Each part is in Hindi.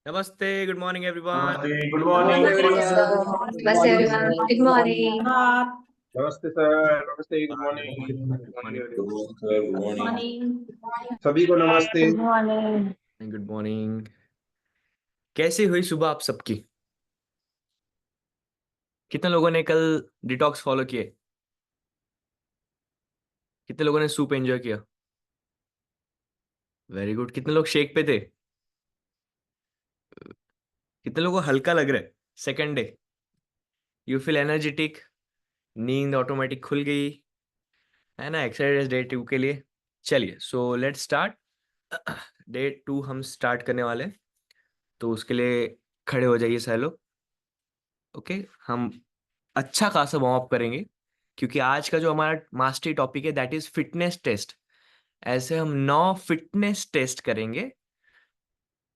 Namaste, good morning everyone. Namaste, good morning, Namaste, good morning, sir. sir. Namaste, everyone. Good morning. नमस्ते सर, नमस्ते, good Hi, morning, good good morning. Morning Good morning, sir. Good morning. सभी को नमस्ते। Good morning. कैसी हुई सुबह आप सबकी? कितने लोगों ने कल डिटॉक्स फॉलो किए? कितने लोगों ने सूप एंजॉय किया? Very good. कितने लोग शेक पे थे? कितने लोगों को हल्का लग रहा है? Second day you feel energetic, नींद ऑटोमेटिक खुल गई है ना एक्सरसाइज डे 2 के लिए। चलिए सो लेट्स स्टार्ट। डे 2 हम स्टार्ट करने वाले हैं, तो उसके लिए खड़े हो जाइए सारे लोग। ओके, हम अच्छा खासा वार्म अप करेंगे क्योंकि आज का जो हमारा मास्टरी टॉपिक है दैट इज फिटनेस टेस्ट। ऐसे हम 9 फिटनेस टेस्ट करेंगे,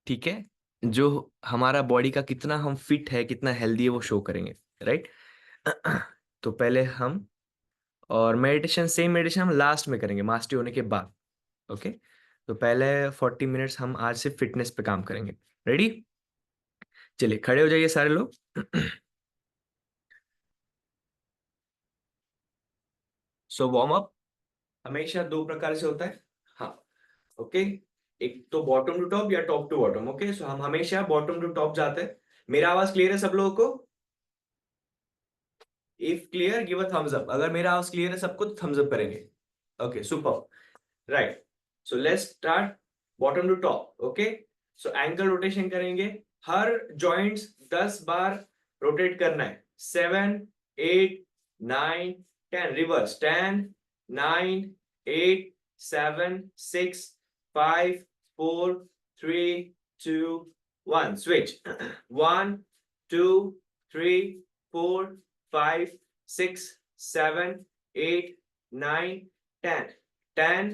ठीक है, जो हमारा बॉडी का कितना हम फिट है, कितना हेल्दी है वो शो करेंगे, राइट। तो पहले हम, और मेडिटेशन, सेम मेडिटेशन हम लास्ट में करेंगे मास्टरी होने के बाद। ओके, तो पहले 40 मिनट्स हम आज से फिटनेस पे काम करेंगे। रेडी? चलिए खड़े हो जाइए सारे लोग। सो वार्म अप हमेशा 2 प्रकार से होता है। हाँ, ओके, एक तो बॉटम टू टॉप या टॉप टू बॉटम। ओके, सो हम हमेशा बॉटम टू टॉप जाते हैं। मेरा आवाज क्लियर है सब लोगों को? If clear give a thumbs up. अगर मेरा आवाज क्लियर है सबको तो थम्स अप करेंगे। Okay, super, right. So let's start bottom to top. Okay, so ankle rotation करेंगे। हर जॉइंट्स 10 बार रोटेट करना है। 7 8 9 10 reverse. 10 9 8 7 6 5 4 3 2 1 switch। 1 2 3 4 5 6 7 8 9 10 10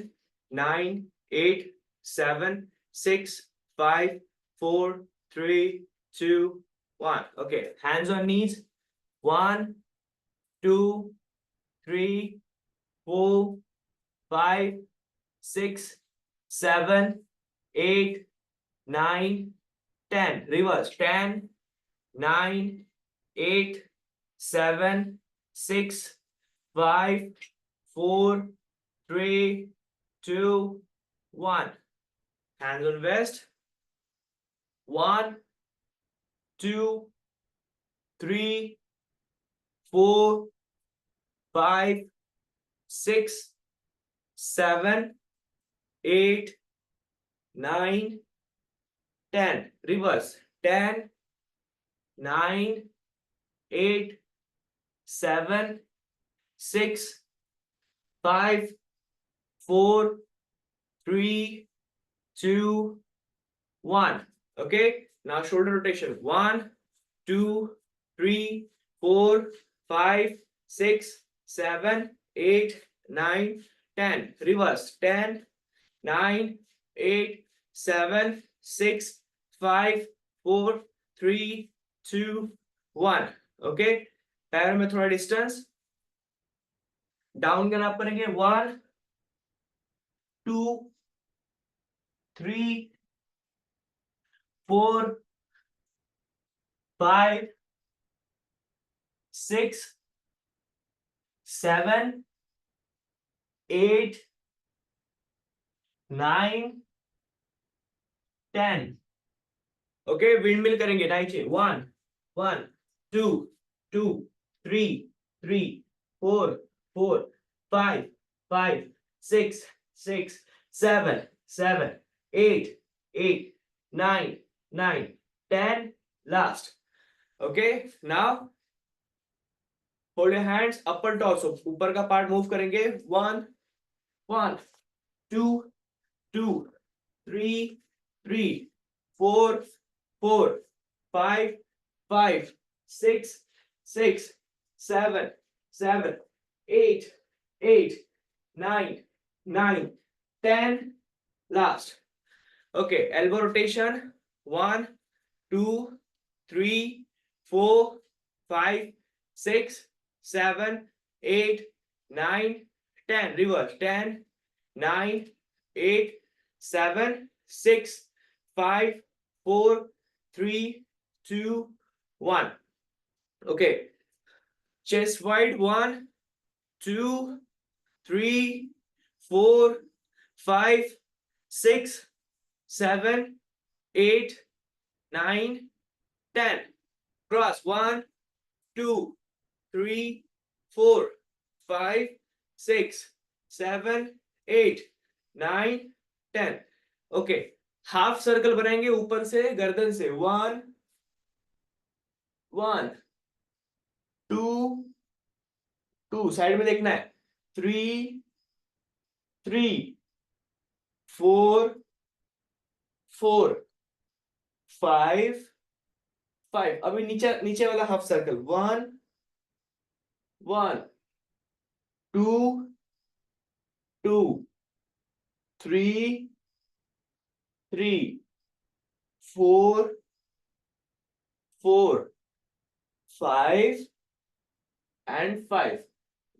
9 8 7 6 5 4 3 2 1 okay, hands on knees। 1 2 3 4 5 6 7 8 9 10 reverse। 10 9 8 7 6 5 4 3 2 1 hands on wrist। 1 2 3 4 5 6 7 8 9 10 reverse। 10 9 8 7 6 5 4 3 2 1 okay, now shoulder rotation। 1 2 3 4 5 6 7 8 9 10 reverse। 10 9 8 7 6 5 4 3 2 1 okay, पैर में थोड़ा डिस्टेंस डाउन करना पड़ेंगे। 1 2 3 4 5 6 7 8 9 10 ओके, विंड मिल करेंगे नीचे। 1 1 2 2 3 3 4 4 5 5 6 6 7 7 8 8 9 9 10 last. Okay, now hold your hands upper torso, ऊपर का पार्ट मूव करेंगे। 1 1 2 2 3 3 4 4 5 5 6 6 7 7 8 8 9 9 10 last। okay, elbow rotation। 1 2 3 4 5 6 7 8 9 10 reverse। 10 9 8 7 6 5 4 3, 2, 1. Okay. Chest wide. 1, 2, 3, 4, 5, 6, 7, 8, 9, 10. Cross. 1, 2, 3, 4, 5, 6, 7, 8, 9, 10. Okay, half circle बनाएंगे ऊपर से गर्दन से. 1, 1, 2, 2 साइड में देखना है. 3, 3, 4, 4, 5, 5. अभी नीचे नीचे वाला half circle. 1, 1, 2, 2, 3, 3, 4, 4, 5 and 5.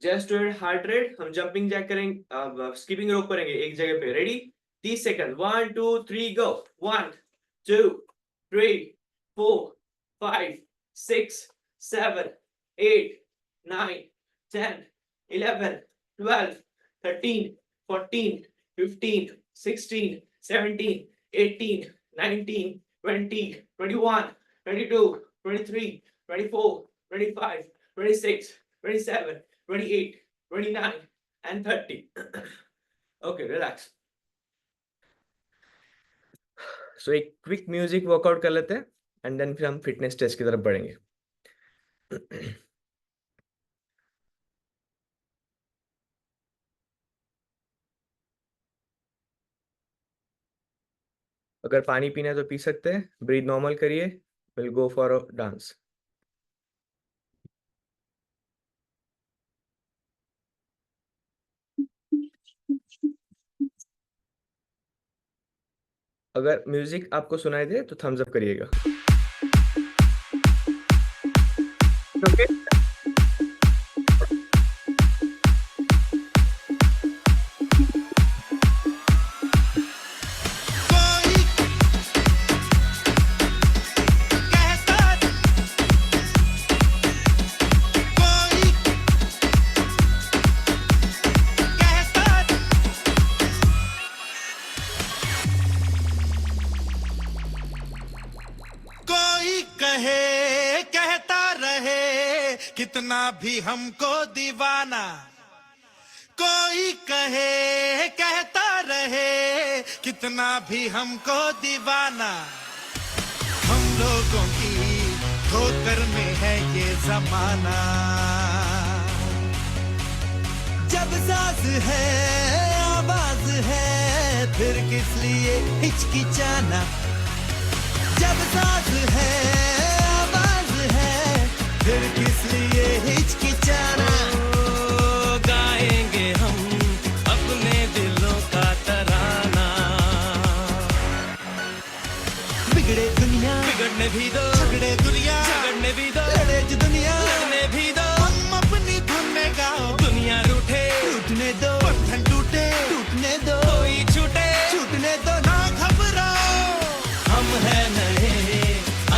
Just to heart rate. हम जंपिंग जैक करेंगे, स्कीपिंग रोप करेंगे एक जगह पे. Ready? 30 second. 1, 2, 3 go. 1, 2, 3, 4, 5, 6, 7, 8, 9, 10, 11, 12, 13, 14, 15, 16, 17, 18, 19, 20, 21, 22, 23, 24, 25, 26, 27, 28, 29 and 30. Okay, relax. So एक क्विक म्यूजिक वर्कआउट कर लेते हैं एंड देन फिर हम फिटनेस टेस्ट की तरफ बढ़ेंगे. अगर पानी पीना है तो पी सकते हैं. ब्रीथ नॉर्मल करिए. Will go for a dance. अगर म्यूजिक आपको सुनाई दे तो थम्स अप करिएगा. ओके. कहे कहता रहे कितना भी हमको दीवाना, कोई कहे कहता रहे कितना भी हमको दीवाना, हम लोगों की ठोकर में है ये जमाना. जब साज है आवाज है फिर किस लिए हिचकिचाना, जब साज है आवाज है फिर किस लिए हिचकिचाना. गाएंगे हम अपने दिलों का तराना, बिगड़े दुनिया बिगड़ने भी दो, झगड़े दुनिया झगड़ने भी दो, लड़े जो दुनिया लड़ने भी दो, हम अपनी धुन में गाओ. दुनिया रूठे टूटने दो, बंधन टूटे टूटने दो, कोई छूटे छूटने दो, ना घबराओ. हम है नए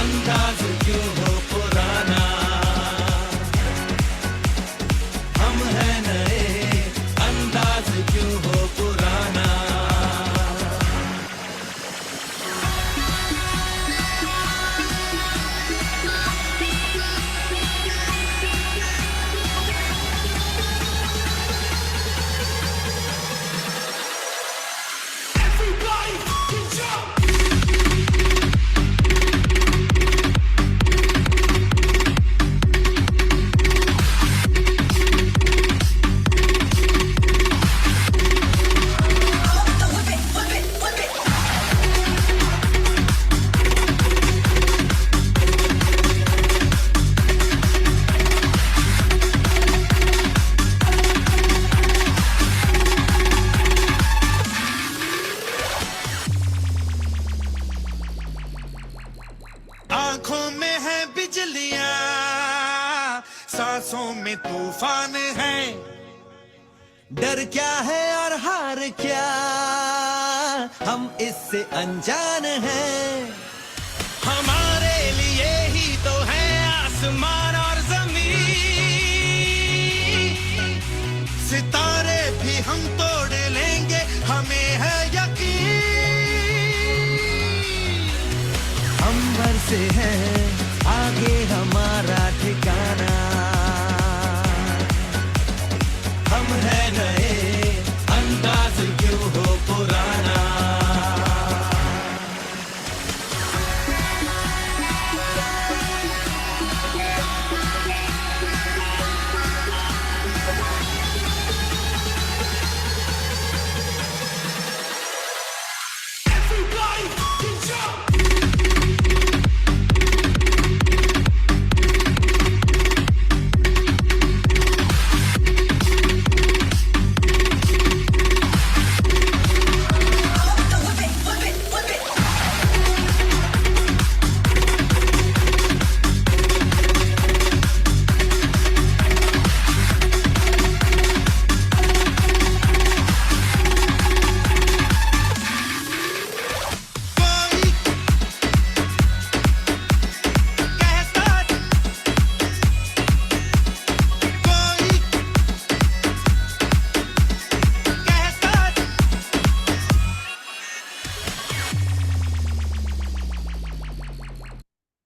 अंदाज क्यों हो पुराना, हम है नए अंदाज क्यों हो पुराना. आंखों में है बिजलियां, सांसों में तूफान है, डर क्या है और हार क्या हम इससे अनजान हैं. हमारे आसमान और जमीन, सितारे भी हम तोड़ लेंगे, हमें है यकीन। अंबर से है आगे हमारा ठिकाना, हम है नए, अंदाज क्यों हो पुराना।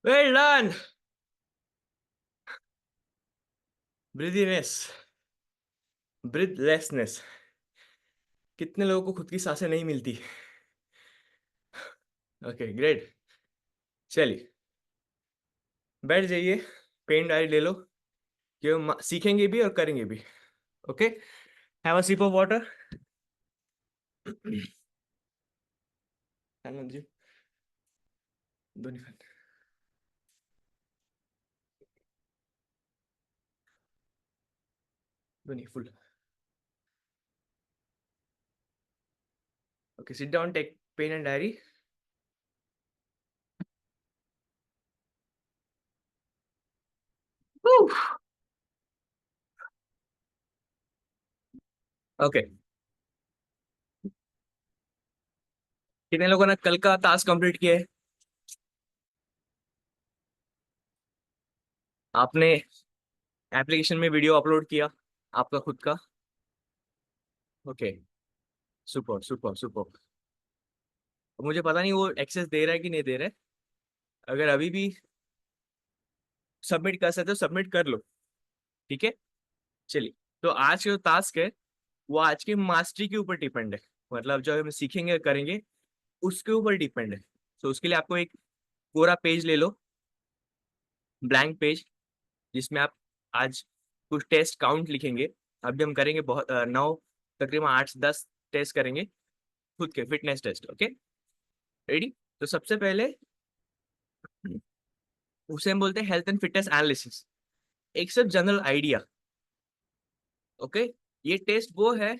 Well done. Breathiness, breathlessness. कितने लोगों को खुद की सांसें नहीं मिलती? Okay great. चलिए बैठ जाइए, पेन डायरी ले लो, कि हम सीखेंगे भी और करेंगे भी। Okay, have a sip of water. Anand ji, Dhoni fan. Dhoni full. Okay, sit down, take pen and diary. Woo. Okay. कितने लोगों ने कल का टास्क कंप्लीट किया है? आपने एप्लीकेशन में वीडियो अपलोड किया आपका खुद का? Okay, super super super. मुझे पता नहीं वो एक्सेस दे रहा है कि नहीं दे रहा है। अगर अभी भी सबमिट कर सकते हो सबमिट कर लो, ठीक है। चलिए, तो आज का जो टास्क है वो आज की मास्टरी के ऊपर डिपेंड है, मतलब जो हम सीखेंगे और करेंगे उसके ऊपर डिपेंड है। तो उसके लिए आपको एक पूरा पेज ले लो, ब्लैंक पेज, जिसमें आप आज कुछ टेस्ट काउंट लिखेंगे। अभी हम करेंगे बहुत 9 तकरीबन 8-10 टेस्ट करेंगे, खुद के फिटनेस टेस्ट। Okay ready? तो सबसे पहले उसे हम बोलते हैं हेल्थ एंड फिटनेस एनालिसिस, एक सब जनरल आइडिया। ओके, ये टेस्ट वो है,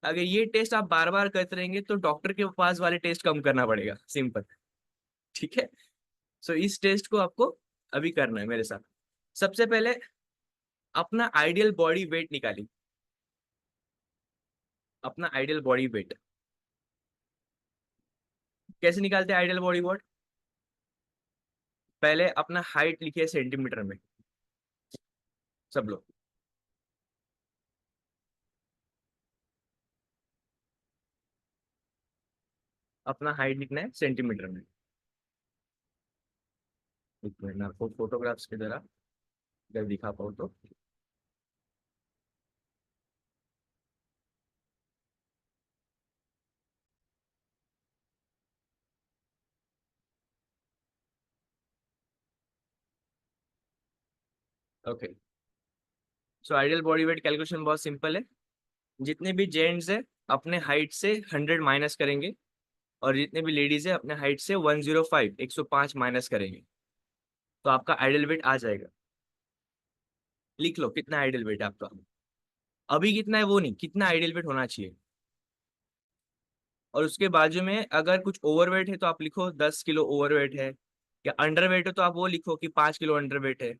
अगर ये टेस्ट आप बार बार करते रहेंगे तो डॉक्टर के पास वाले टेस्ट कम करना पड़ेगा, सिंपल, ठीक है। सो इस टेस्ट को आपको अभी करना है मेरे साथ। सबसे पहले अपना आइडियल बॉडी वेट निकालिए, अपना आइडियल बॉडी वेट। कैसे निकालते हैं आइडियल बॉडी वेट? पहले अपना हाइट लिखिए सेंटीमीटर में, सब लोग। अपना हाइट लिखना है सेंटीमीटर में। एक मिनट, आपको फोटोग्राफ्स की तरह अगर दिखा पाऊँ तो। Okay, so ideal body weight calculation बहुत सिंपल है। जितने भी जेंट्स है अपने हाइट से 100 माइनस करेंगे, और जितने भी लेडीज है अपने हाइट से 105 105 माइनस करेंगे, तो आपका आइडियल वेट आ जाएगा। लिख लो कितना आइडियल वेट है आपका। अभी कितना है वो नहीं, कितना आइडियल वेट होना चाहिए। और उसके बाजू में अगर कुछ ओवरवेट है तो आप लिखो 10 किलो ओवरवेट है, या अंडर वेट है तो आप वो लिखो कि 5 किलो अंडर वेट है,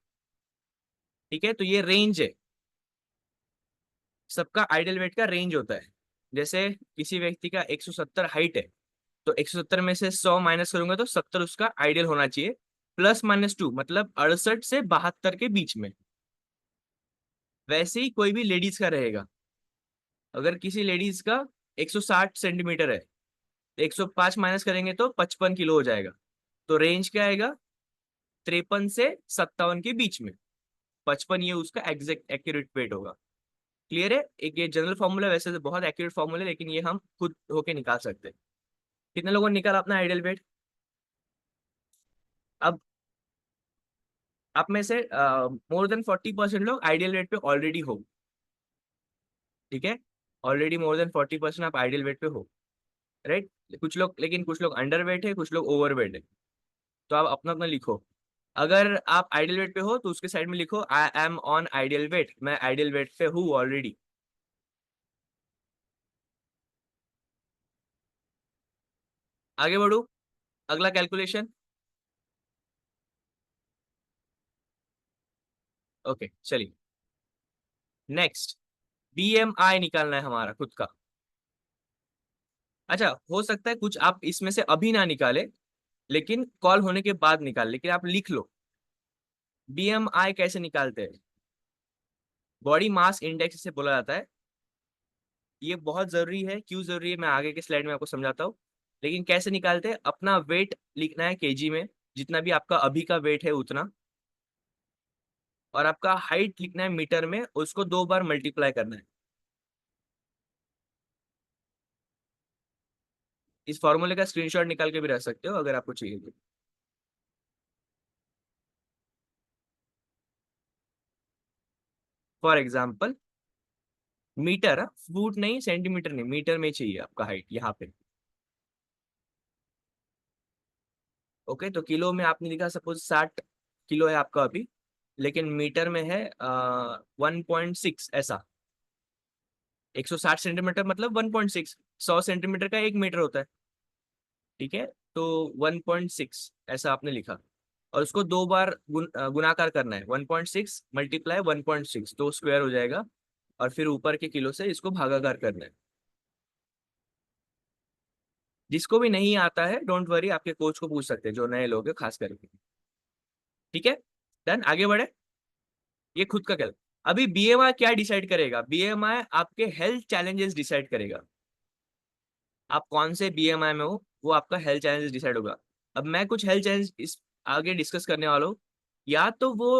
ठीक है। तो ये रेंज है, सबका आइडियल वेट का रेंज होता है। जैसे किसी व्यक्ति का 170 हाइट है, तो 170 में से 100 माइनस करूंगा तो 70 उसका आइडियल होना चाहिए, +-2 मतलब 68 से 72 के बीच में। वैसे ही कोई भी लेडीज का रहेगा, अगर किसी लेडीज का 160 सेंटीमीटर है, 105 माइनस करेंगे तो 55 किलो हो जाएगा। तो रेंज क्या आएगा? 53 से 57 के बीच में। 55 ये उसका एग्जैक्ट एक्यूरेट वेट होगा। क्लियर है? एक ये जनरल फॉर्मूला, वैसे तो बहुत एक्यूरेट फॉर्मूला है, लेकिन ये हम खुद होके निकाल सकते हैं। कितने लोगों ने निकाला अपना आइडियल वेट? अब आप में से मोर देन 40% लोग आइडियल वेट पे ऑलरेडी हो। ठीक है, ऑलरेडी मोर देन 40% आप आइडियल वेट पे हो, राइट? कुछ लोग, लेकिन कुछ लोग अंडर वेट है, कुछ लोग ओवर वेट है। तो आप अपना अपना लिखो। अगर आप आइडियल वेट पे हो तो उसके साइड में लिखो I am on ideal weight, मैं आइडियल वेट पे हूँ ऑलरेडी। आगे बढ़ू, अगला कैलकुलेशन। ओके चलिए, नेक्स्ट बीएमआई निकालना है हमारा खुद का। अच्छा, हो सकता है कुछ आप इसमें से अभी ना निकाले, लेकिन कॉल होने के बाद निकाल, लेकिन आप लिख लो बीएमआई कैसे निकालते हैं। बॉडी मास इंडेक्स इसे बोला जाता है। ये बहुत जरूरी है। क्यों जरूरी है मैं आगे के स्लाइड में आपको समझाता हूँ। लेकिन कैसे निकालते हैं? अपना वेट लिखना है केजी में, जितना भी आपका अभी का वेट है उतना, और आपका हाइट लिखना है मीटर में, उसको 2 बार मल्टीप्लाई करना है। इस फॉर्मूले का स्क्रीनशॉट निकाल के भी रख सकते हो अगर आपको चाहिए तो। फॉर एग्जाम्पल मीटर, फुट नहीं, सेंटीमीटर नहीं, मीटर में चाहिए आपका हाइट यहाँ पे। ओके, तो किलो में आपने लिखा सपोज 60 किलो है आपका अभी, लेकिन मीटर में है 1.6 ऐसा। 160 सेंटीमीटर मतलब 1.6, 100 सेंटीमीटर का 1 मीटर होता है। ठीक है, तो 1.6 ऐसा आपने लिखा, और उसको 2 बार गुणाकार करना है। 1.6 मल्टीप्लाई 1.6 तो स्क्वायर हो जाएगा, और फिर ऊपर के किलो से इसको भागाकार करना है। जिसको भी नहीं आता है डोंट वरी, आपके कोच को पूछ सकते हैं, जो नए लोग हैं खास करके। ठीक है, डन, आगे बढ़े। ये खुद का क्या, अभी बीएमआई क्या डिसाइड करेगा? बीएमआई आपके हेल्थ चैलेंजेस डिसाइड करेगा। आप कौन से बीएमआई में हो वो आपका हेल्थ चैलेंजेस डिसाइड होगा। अब मैं कुछ हेल्थ चैलेंज इस आगे डिस्कस करने वाला हूँ। या तो वो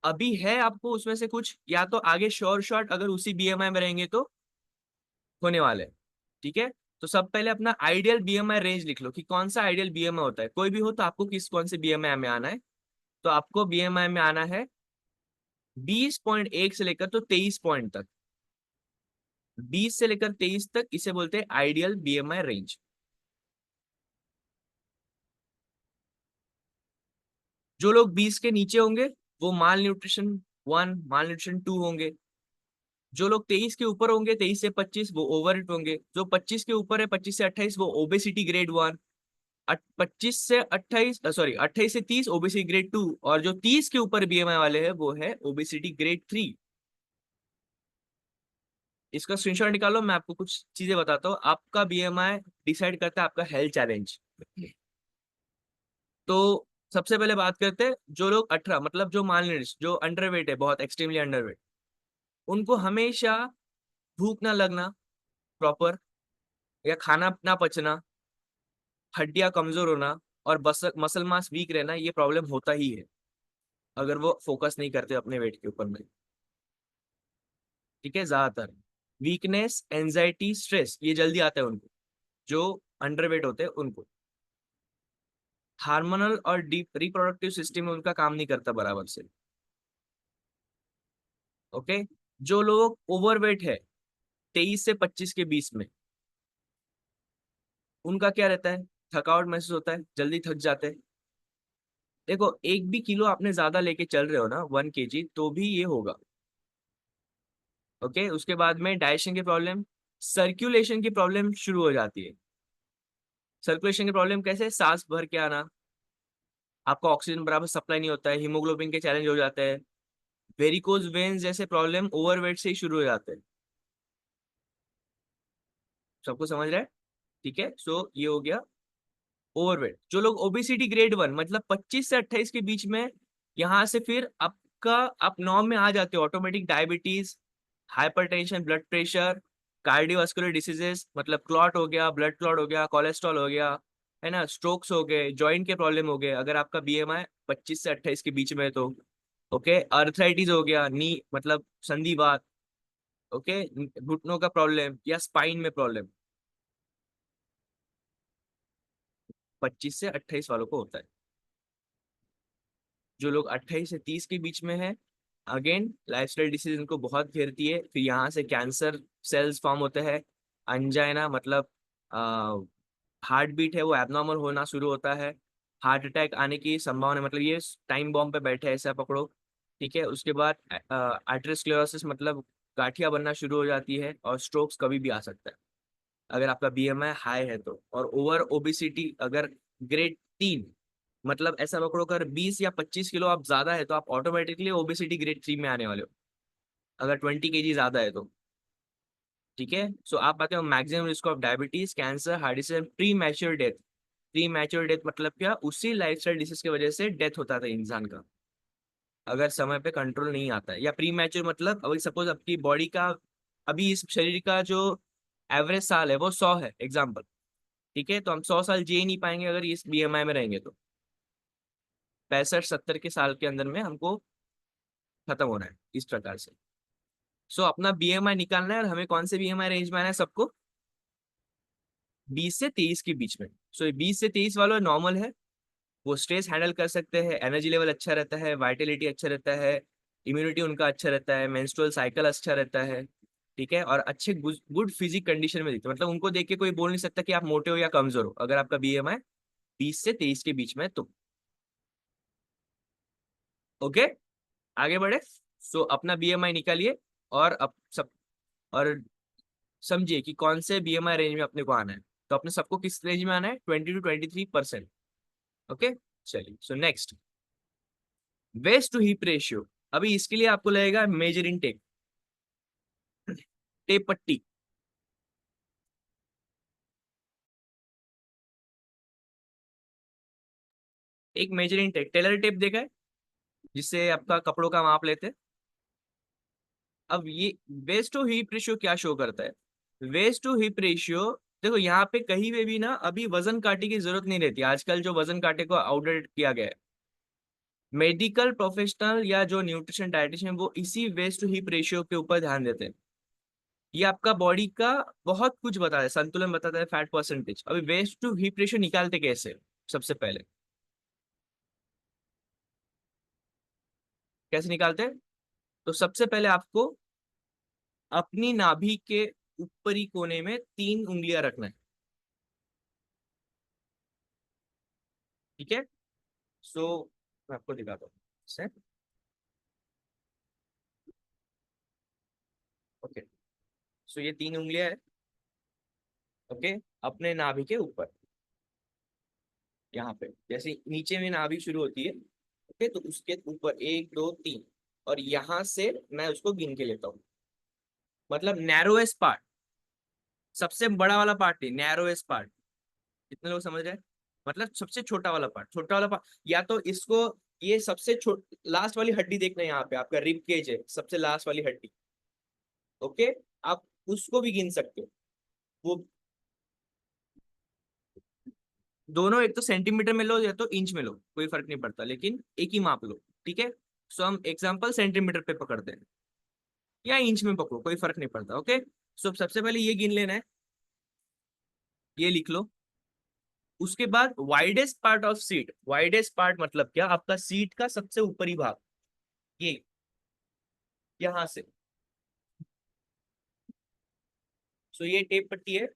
अभी है आपको उसमें से कुछ, या तो आगे श्योर शॉट अगर उसी बीएमआई में रहेंगे तो होने वाले हैं। ठीक है, तो सब पहले अपना आइडियल बीएमआई रेंज लिख लो कि कौन सा आइडियल बीएमआई होता है। कोई भी हो तो आपको कौन से बीएमआई में आना है। तो आपको बीएमआई में आना है 20.1 से लेकर तो 23 पॉइंट तक। 20 से लेकर 23 तक इसे बोलते हैं आइडियल बीएमआई रेंज। जो लोग 20 के नीचे होंगे वो माल न्यूट्रिशन 1, माल न्यूट्रिशन 2 होंगे। जो लोग 23 के ऊपर होंगे, 23 से 25, वो ओवरवेट होंगे। जो 25 के ऊपर है, 25 से 28, वो ओबेसिटी ग्रेड 1। 25 से 28, सॉरी 28 से 30 ओबेसिटी ग्रेड 2, और जो 30 के ऊपर बीएमआई वाले हैं वो है ओबेसिटी ग्रेड 3। इसका स्क्रीनशॉट निकालो, मैं आपको कुछ चीजें बताता हूँ। आपका बीएमआई डिसाइड करता है आपका हेल्थ चैलेंज। तो सबसे पहले बात करते हैं, जो लोग 18 मतलब जो मालनरिश, जो अंडरवेट है, बहुत एक्सट्रीमली अंडरवेट, उनको हमेशा भूख ना लगना प्रॉपर, या खाना ना पचना, हड्डियां कमजोर होना, और मसल मास वीक रहना, ये प्रॉब्लम होता ही है अगर वो फोकस नहीं करते अपने वेट के ऊपर में। ठीक है, ज्यादातर वीकनेस, एंजाइटी, स्ट्रेस ये जल्दी आता है उनको, जो अंडरवेट होते हैं उनको। हार्मोनल और डीप रिप्रोडक्टिव सिस्टम में उनका काम नहीं करता बराबर से। ओके, जो लोग ओवरवेट है 23 से 25 के बीच में, उनका क्या रहता है? थकावट महसूस होता है, जल्दी थक जाते हैं। देखो, एक भी किलो आपने ज्यादा लेके चल रहे हो ना, 1 kg, तो भी ये होगा। ओके, उसके बाद में डाइजेशन की प्रॉब्लम, सर्कुलेशन की प्रॉब्लम शुरू हो जाती है। सर्कुलेशन की प्रॉब्लम कैसे? सांस भर के आना, आपका ऑक्सीजन बराबर सप्लाई नहीं होता है, हीमोग्लोबिन के चैलेंज हो जाते हैं, वेरिकोज वेन्स जैसे प्रॉब्लम ओवरवेट से ही शुरू हो जाते हैं। सबको समझ रहा है? ठीक है, सो ये हो गया ओवरवेट। जो लोग ओबेसिटी ग्रेड 1 मतलब 25 से 28 के बीच में, यहाँ से फिर आपका आप नॉर्म में आ जाते हो। Automatic diabetes, hypertension, blood pressure, cardiovascular diseases मतलब क्लॉट हो गया, ब्लड क्लॉट हो गया, कोलेस्ट्रॉल हो गया, है ना, स्ट्रोक्स हो गए, जॉइंट के प्रॉब्लम हो गए अगर आपका बीएमआई 25 से 28 के बीच में है तो। ओके, अर्थराइटिस हो गया, नी मतलब संधिवात, ओके, घुटनों का प्रॉब्लम या स्पाइन में प्रॉब्लम, 25 से 28 वालों को होता है। जो लोग 28 से 30 के बीच में है, अगेन लाइफस्टाइल डिसीज इनको बहुत घेरती है। फिर यहाँ से कैंसर सेल्स फॉर्म होते हैं, अंजाइना मतलब हार्ट बीट है वो एबनॉर्मल होना शुरू होता है, हार्ट अटैक आने की संभावना, मतलब ये टाइम बॉम्ब पे बैठे ऐसा पकड़ो। ठीक है, उसके बाद आर्टेरियोस्क्लेरोसिस मतलब गाठिया बनना शुरू हो जाती है, और स्ट्रोक्स कभी भी आ सकता है अगर आपका बीएमआई हाई है तो। और ओवर ओबेसिटी अगर ग्रेड 3 मतलब ऐसा पकड़ो, अगर 20 या 25 किलो आप ज्यादा है तो आप ऑटोमेटिकली ओबेसिटी ग्रेड 3 में आने वाले हो, अगर 20 केजी ज्यादा है तो। ठीक है, सो आप आते हो maximum risk of diabetes, cancer, heart disease, pre mature death. Pre mature death मतलब क्या, उसी लाइफस्टाइल डिसीज की वजह से डेथ होता था इंसान का अगर समय पे कंट्रोल नहीं आता है। या प्री मैच्योर मतलब अभी सपोज आपकी बॉडी का, अभी इस शरीर का जो एवरेज साल है वो 100 है एग्जाम्पल। ठीक है, तो हम 100 साल जी नहीं पाएंगे अगर इस बीएमआई में रहेंगे तो। 65-70 के साल के अंदर में हमको खत्म होना है इस प्रकार से। सो अपना बीएमआई निकालना है, और हमें कौन से बीएमआई रेंज में आना है सबको, 20 से 23 के बीच में। सो ये 20 से 23 वाला नॉर्मल है, वो स्ट्रेस हैंडल कर सकते हैं, एनर्जी लेवल अच्छा रहता है, वाइटलिटी अच्छा रहता है, इम्यूनिटी उनका अच्छा रहता है, मेंस्ट्रुअल साइकिल अच्छा रहता है। ठीक है, और अच्छे गुड फिजिक कंडीशन में दिखते हैं, मतलब उनको देख के कोई बोल नहीं सकता कि आप मोटे हो या कमजोर हो अगर आपका बीएमआई 20 से 23 के बीच में है तो। ओके, आगे बढ़े। सो अपना बीएमआई निकालिए, और अब सब, और समझिए कि कौन से बीएमआई रेंज में अपने को आना है। तो अपने सबको किस रेंज में आना है, 20 to 23%। ओके, चलिए। So next, waist to hip ratio. अभी इसके लिए आपको लगेगा मेजरिंग टेप, टेप पट्टी। एक मेजरिंग टेप, टेलर टेप देखा है जिससे आपका कपड़ों का माप लेते हैं। अब ये वेस्ट टू हिप रेशियो क्या शो करता है, वेस्ट टू हिप रेशियो, देखो यहाँ पे कहीं पे भी ना अभी वजन काटे की जरूरत नहीं रहती आजकल, जो वजन काटे को आउटडेट किया गया है। मेडिकल प्रोफेशनल या जो न्यूट्रिशन डाइटिशियन वो इसी वेस्ट टू हिप रेशियो के ऊपर ध्यान देते हैं। ये आपका बॉडी का बहुत कुछ बताता है, संतुलन बताता है, फैट परसेंटेज। अभी वेस्ट टू हिप रेशियो निकालते कैसे, सबसे पहले कैसे निकालते हैं, तो सबसे पहले आपको अपनी नाभि के ऊपरी कोने में 3 उंगलियां रखना है। ठीक है, सो मैं आपको दिखाता हूँ से। ओके, सो ये 3 उंगलियां है। ओके, अपने नाभि के ऊपर, यहाँ पे जैसे नीचे में नाभि शुरू होती है, ओके, तो उसके ऊपर 1 2 3, और यहाँ से मैं उसको गिन के लेता हूँ, मतलब नैरोएस्ट पार्ट, सबसे बड़ा वाला पार्ट नहीं, नैरोएस्ट पार्ट। कितने लोग समझ रहे हैं, मतलब सबसे छोटा वाला पार्ट, छोटा वाला पार्ट, या तो इसको, ये सबसे लास्ट वाली हड्डी देखना है, यहाँ पे आपका रिब केज है, सबसे लास्ट वाली हड्डी। ओके, आप उसको भी गिन सकते हो। वो दोनों एक तो सेंटीमीटर में लो या तो इंच में लो, कोई फर्क नहीं पड़ता, लेकिन एक ही माप लो। ठीक है, सो हम एग्जांपल सेंटीमीटर पे पकड़ते हैं, या इंच में पकड़ो, कोई फर्क नहीं पड़ता। ओके, सो सबसे पहले ये गिन लेना है, ये लिख लो। उसके बाद widest part of seat, widest part मतलब क्या, आपका सीट का सबसे ऊपरी भाग, ये यहां से। सो ये टेप पट्टी है।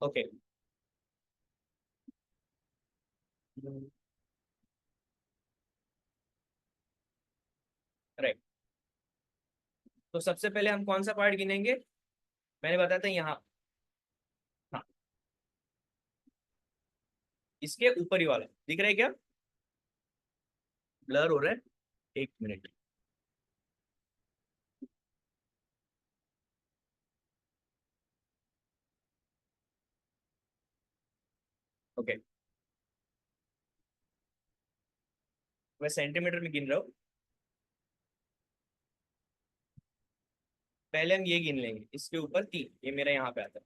Okay, right. तो सबसे पहले हम कौन सा पार्ट गिनेंगे, मैंने बताया था यहाँ, हाँ, इसके ऊपरी वाला दिख रहा है क्या, ब्लर हो रहा है, 1 मिनट। ओके, मैं सेंटीमीटर में गिन रहा हूँ। पहले हम ये गिन लेंगे, इसके ऊपर 3, ये मेरा यहाँ पे आता है।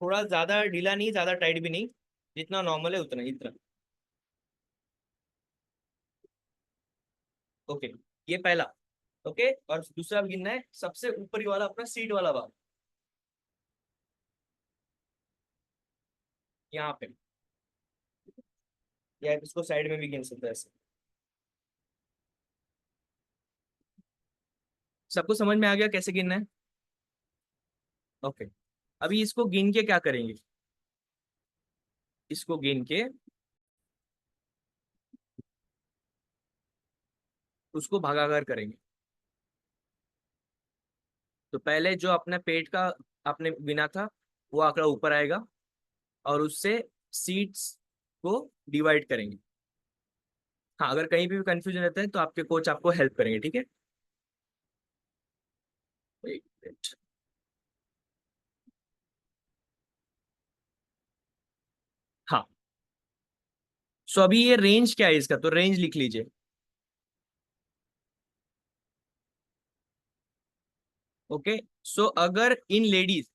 थोड़ा ज्यादा ढीला नहीं, ज्यादा टाइट भी नहीं, जितना नॉर्मल है उतना इतना। ओके, ये पहला। ओके, और दूसरा गिनना है सबसे ऊपरी वाला, अपना सीट वाला भाग, यहाँ पे, या इसको साइड में भी गिन सकते हैं ऐसे। सबको समझ में आ गया कैसे गिनना है? ओके, अभी इसको गिन के क्या करेंगे, इसको गिन के उसको भागाकार करेंगे। तो पहले जो अपने पेट का आपने गिना था वो आंकड़ा ऊपर आएगा, और उससे सीट्स को डिवाइड करेंगे। हाँ, अगर कहीं भी कंफ्यूजन रहता है तो आपके कोच आपको हेल्प करेंगे, ठीक है? एक मिनट। हाँ, सो अभी ये रेंज क्या है इसका, तो रेंज लिख लीजिए। ओके, सो अगर इन लेडीज,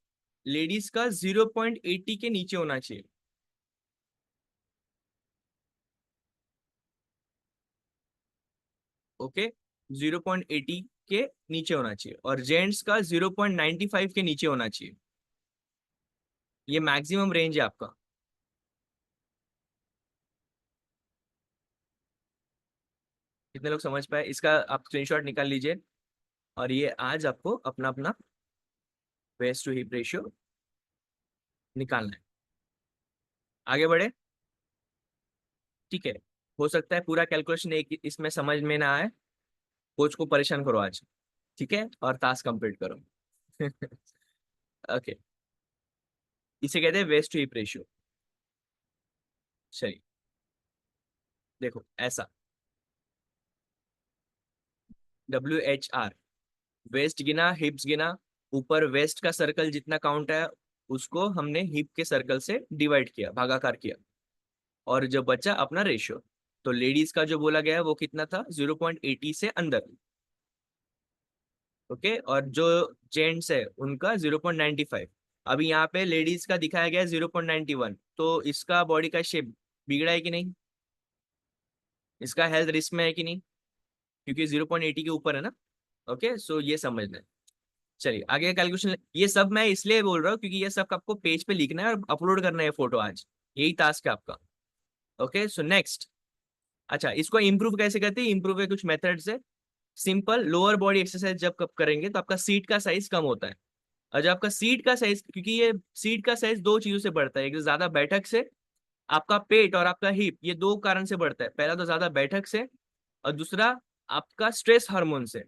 लेडीज का 0.80 के नीचे होना चाहिए। ओके, 0.80 के नीचे होना चाहिए, और जेंट्स का 0.95 के नीचे होना चाहिए। ये मैक्सिमम रेंज है आपका। कितने लोग समझ पाए? इसका आप स्क्रीनशॉट निकाल लीजिए, और ये आज आपको अपना अपना वेस्ट टू हिप रेशियो निकालना है। आगे बढ़े, ठीक है? हो सकता है पूरा कैलकुलेशन एक इसमें समझ में ना आए, कोच को परेशान करो आज, ठीक है, और टास्क कंप्लीट करो। ओके, इसे कहते हैं वेस्ट टू हिप रेशियो। चलिए देखो, ऐसा WHR, वेस्ट गिना, हिप्स गिना, ऊपर वेस्ट का सर्कल जितना काउंट है उसको हमने हिप के सर्कल से डिवाइड किया, भागाकार किया, और जो बचा अपना रेशियो। तो लेडीज का जो बोला गया है वो कितना था, 0.80 से अंदर। ओके, और जो जेंट्स है उनका 0.95। अभी यहाँ पे लेडीज का दिखाया गया है 0.91, तो इसका बॉडी का शेप बिगड़ा है कि नहीं, इसका हेल्थ रिस्क में है कि नहीं, क्योंकि 0.80 के ऊपर है ना। ओके, सो ये समझना है। चलिए आगे का कैलकुलेशन, ये सब मैं इसलिए बोल रहा हूँ क्योंकि ये सब आपको पेज पे लिखना है और अपलोड करना है फोटो आज, यही टास्क है आपका। Okay, so next. अच्छा, इसको इम्प्रूव कैसे करते हैं? इम्प्रूव के कुछ मेथड से। सिंपल, लोअर बॉडी एक्सरसाइज जब कब करेंगे तो आपका सीट का साइज कम होता है। और जब आपका सीट का साइज, क्योंकि ये सीट का साइज दो चीजों से बढ़ता है, एक तो ज्यादा बैठक से, आपका पेट और आपका हिप, ये दो कारण से बढ़ता है। पहला तो ज्यादा बैठक से, और दूसरा आपका स्ट्रेस हार्मोन से।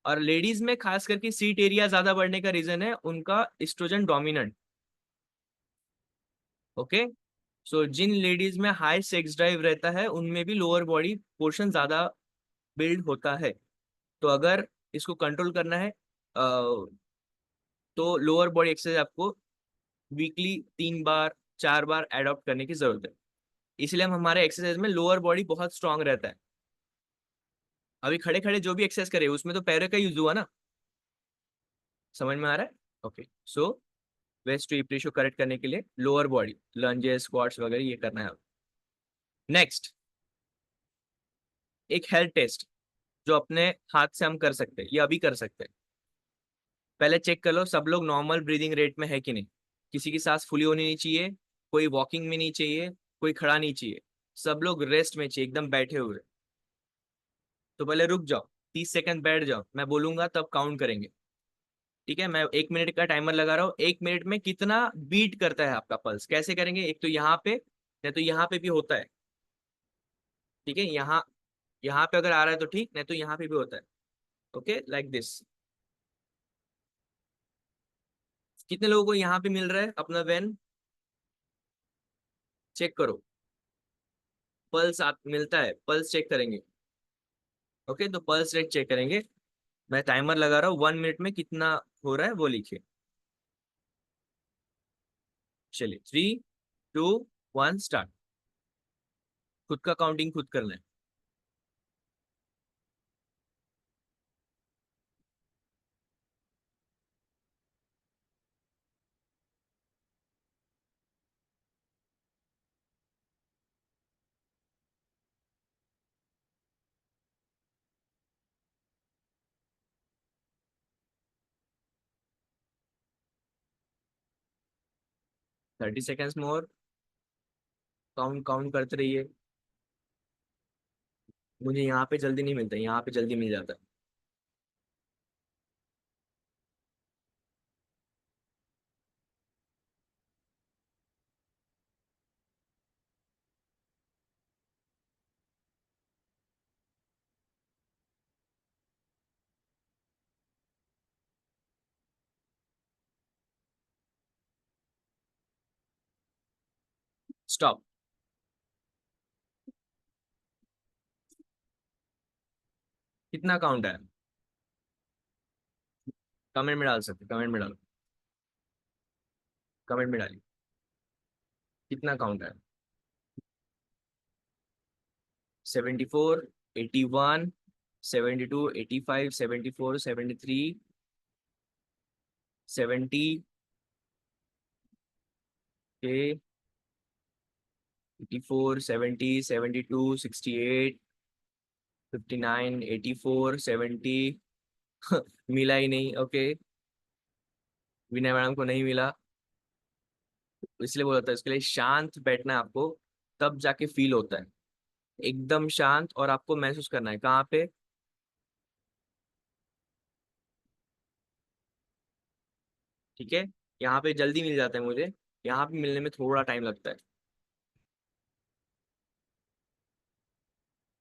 और लेडीज में खास करके सीट एरिया ज्यादा बढ़ने का रीजन है उनका एस्ट्रोजन डोमिनेंट। ओके, सो जिन लेडीज में हाई सेक्स ड्राइव रहता है उनमें भी लोअर बॉडी पोर्शन ज्यादा बिल्ड होता है। तो अगर इसको कंट्रोल करना है तो लोअर बॉडी एक्सरसाइज आपको वीकली 3 बार 4 बार एडॉप्ट करने की जरूरत है। इसलिए हम हमारे एक्सरसाइज में लोअर बॉडी बहुत स्ट्रांग रहता है। अभी खड़े खड़े जो भी एक्सरसाइज करे उसमें तो पैरों का यूज हुआ ना, समझ में आ रहा है? Okay, so waist to hip ratio correct करने के लिए लोअर बॉडी, लंजेस, स्क्वाट्स वगैरह ये करना है। नेक्स्ट, एक हेल्थ टेस्ट जो अपने हाथ से हम कर सकते हैं, ये अभी कर सकते हैं। पहले चेक कर लो सब लोग नॉर्मल ब्रीदिंग रेट में है कि नहीं, किसी की सांस फुली होनी नहीं चाहिए, कोई वॉकिंग में नहीं चाहिए, कोई खड़ा नहीं चाहिए, सब लोग रेस्ट में चाहिए, एकदम बैठे हुए। तो पहले रुक जाओ, 30 सेकंड बैठ जाओ, मैं बोलूंगा तब काउंट करेंगे, ठीक है? मैं 1 मिनट का टाइमर लगा रहा हूँ। 1 मिनट में कितना बीट करता है आपका पल्स, कैसे करेंगे? एक तो यहाँ पे, नहीं तो यहाँ पे भी होता है, ठीक है? यहाँ यहाँ पे अगर आ रहा है तो ठीक, नहीं तो यहाँ पे भी होता है। Okay, like this. कितने लोगों को यहाँ पे मिल रहा है अपना वेन? चेक करो, पल्स आप मिलता है, पल्स चेक करेंगे। ओके, तो पल्स रेट चेक करेंगे। मैं टाइमर लगा रहा हूँ, 1 मिनट में कितना हो रहा है वो लिखिए। चलिए 3 2 1 स्टार्ट। खुद का काउंटिंग खुद करना है। थर्टी सेकेंड्स मोर। काउंट काउंट करते रहिए। मुझे यहाँ पे जल्दी नहीं मिलता, यहाँ पे जल्दी मिल जाता है। स्टॉप। कितना काउंट है? कमेंट में डाल सकते, कमेंट में डालो, कमेंट में डालिए कितना काउंट है। 74 81 72 85 74 73 70 के 84 70 72 68 59 84 70 मिला ही नहीं। ओके, विनय मैडम को नहीं मिला, इसलिए बोला था इसके लिए शांत बैठना है आपको, तब जाके फील होता है। एकदम शांत, और आपको महसूस करना है कहाँ पे। ठीक है, यहाँ पे जल्दी मिल जाता है मुझे, यहाँ पे मिलने में थोड़ा टाइम लगता है,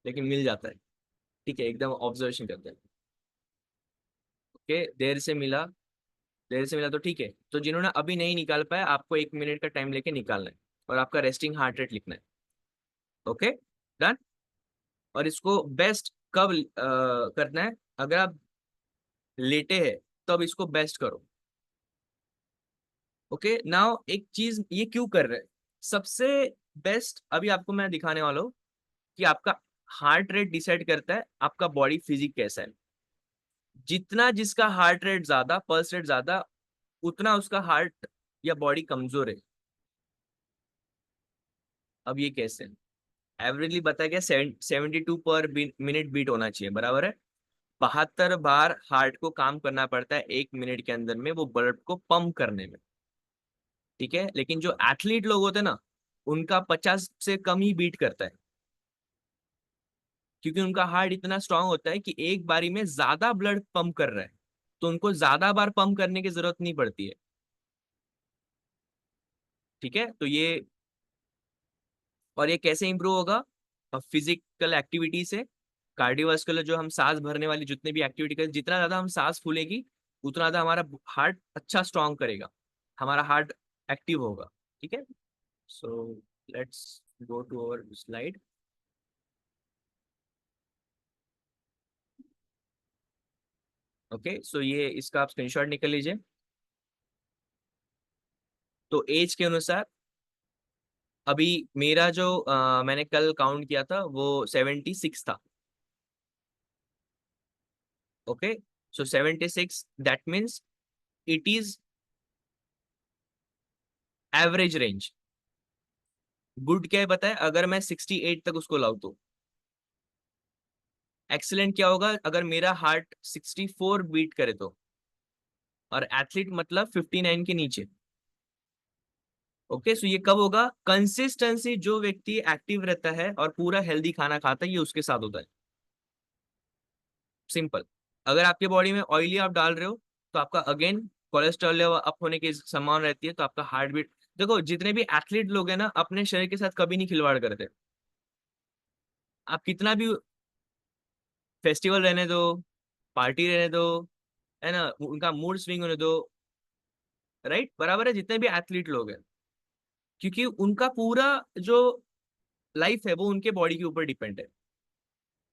लेकिन मिल जाता है। ठीक है, एकदम ऑब्जर्वेशन करते हैं। ओके, देर से मिला, देर से मिला तो ठीक है। तो जिन्होंने अभी नहीं निकाल पाया, आपको 1 मिनट का टाइम लेके निकालना है, और आपका रेस्टिंग हार्ट रेट लिखना है। Okay, done. और इसको बेस्ट कब करना है? अगर आप लेटे हैं तब इसको बेस्ट करो। ओके, नाउ एक चीज ये क्यों कर रहे हैं, सबसे बेस्ट अभी आपको मैं दिखाने वाला हूँ कि आपका हार्ट रेट डिसाइड करता है आपका बॉडी फिजिक कैसा है। जितना जिसका हार्ट रेट ज्यादा, पल्स रेट ज्यादा, उतना उसका हार्ट या बॉडी कमजोर है। अब ये कैसे? एवरेजली बताया गया 72 पर मिनट बीट होना चाहिए, बराबर है। 72 बार हार्ट को काम करना पड़ता है 1 मिनट के अंदर में, वो ब्लड को पंप करने में। ठीक है, लेकिन जो एथलीट लोग होते हैं ना, उनका 50 से कम ही बीट करता है, क्योंकि उनका हार्ट इतना स्ट्रांग होता है कि एक बारी में ज्यादा ब्लड पंप कर रहा है, तो उनको ज्यादा बार पंप करने की जरूरत नहीं पड़ती है। ठीक है, तो ये, और ये कैसे इंप्रूव होगा? फिजिकल एक्टिविटी से। कार्डियोवास्कुलर, जो हम सांस भरने वाली जितने भी एक्टिविटी करें, जितना ज्यादा हम सांस फूलेगी उतना ज्यादा हमारा हार्ट अच्छा स्ट्रांग करेगा, हमारा हार्ट एक्टिव होगा। ठीक है, so let's go to our slide. Okay, so ये इसका आप स्क्रीनशॉट निकल लीजिए। तो एज के अनुसार अभी मेरा जो मैंने कल काउंट किया था वो 76 था। Okay, so 76, that means it is average range. Good क्या है बताए? अगर मैं 68 तक उसको लाऊं तो एक्सीलेंट क्या होगा? अगर मेरा हार्ट 64 बीट करे तो, और एथलीट मतलब 59 के नीचे। ओके, सो ये कब होगा? कंसिस्टेंसी, जो व्यक्ति एक्टिव रहता है और पूरा हेल्दी खाना खाता है, ये उसके साथ होता है। सिंपल। अगर आपके बॉडी में ऑयली आप डाल रहे हो, तो आपका अगेन कोलेस्ट्रॉल लेवल अप होने की संभावना रहती है, तो आपका हार्ट बीट। देखो, जितने भी एथलीट लोग हैं ना, अपने शरीर के साथ कभी नहीं खिलवाड़ करते। आप कितना भी फेस्टिवल रहने दो, पार्टी रहने दो, है ना, उनका मूड स्विंग होने दो, राइट, बराबर है, जितने भी एथलीट लोग हैं, क्योंकि उनका पूरा जो लाइफ है वो उनके बॉडी के ऊपर डिपेंड है।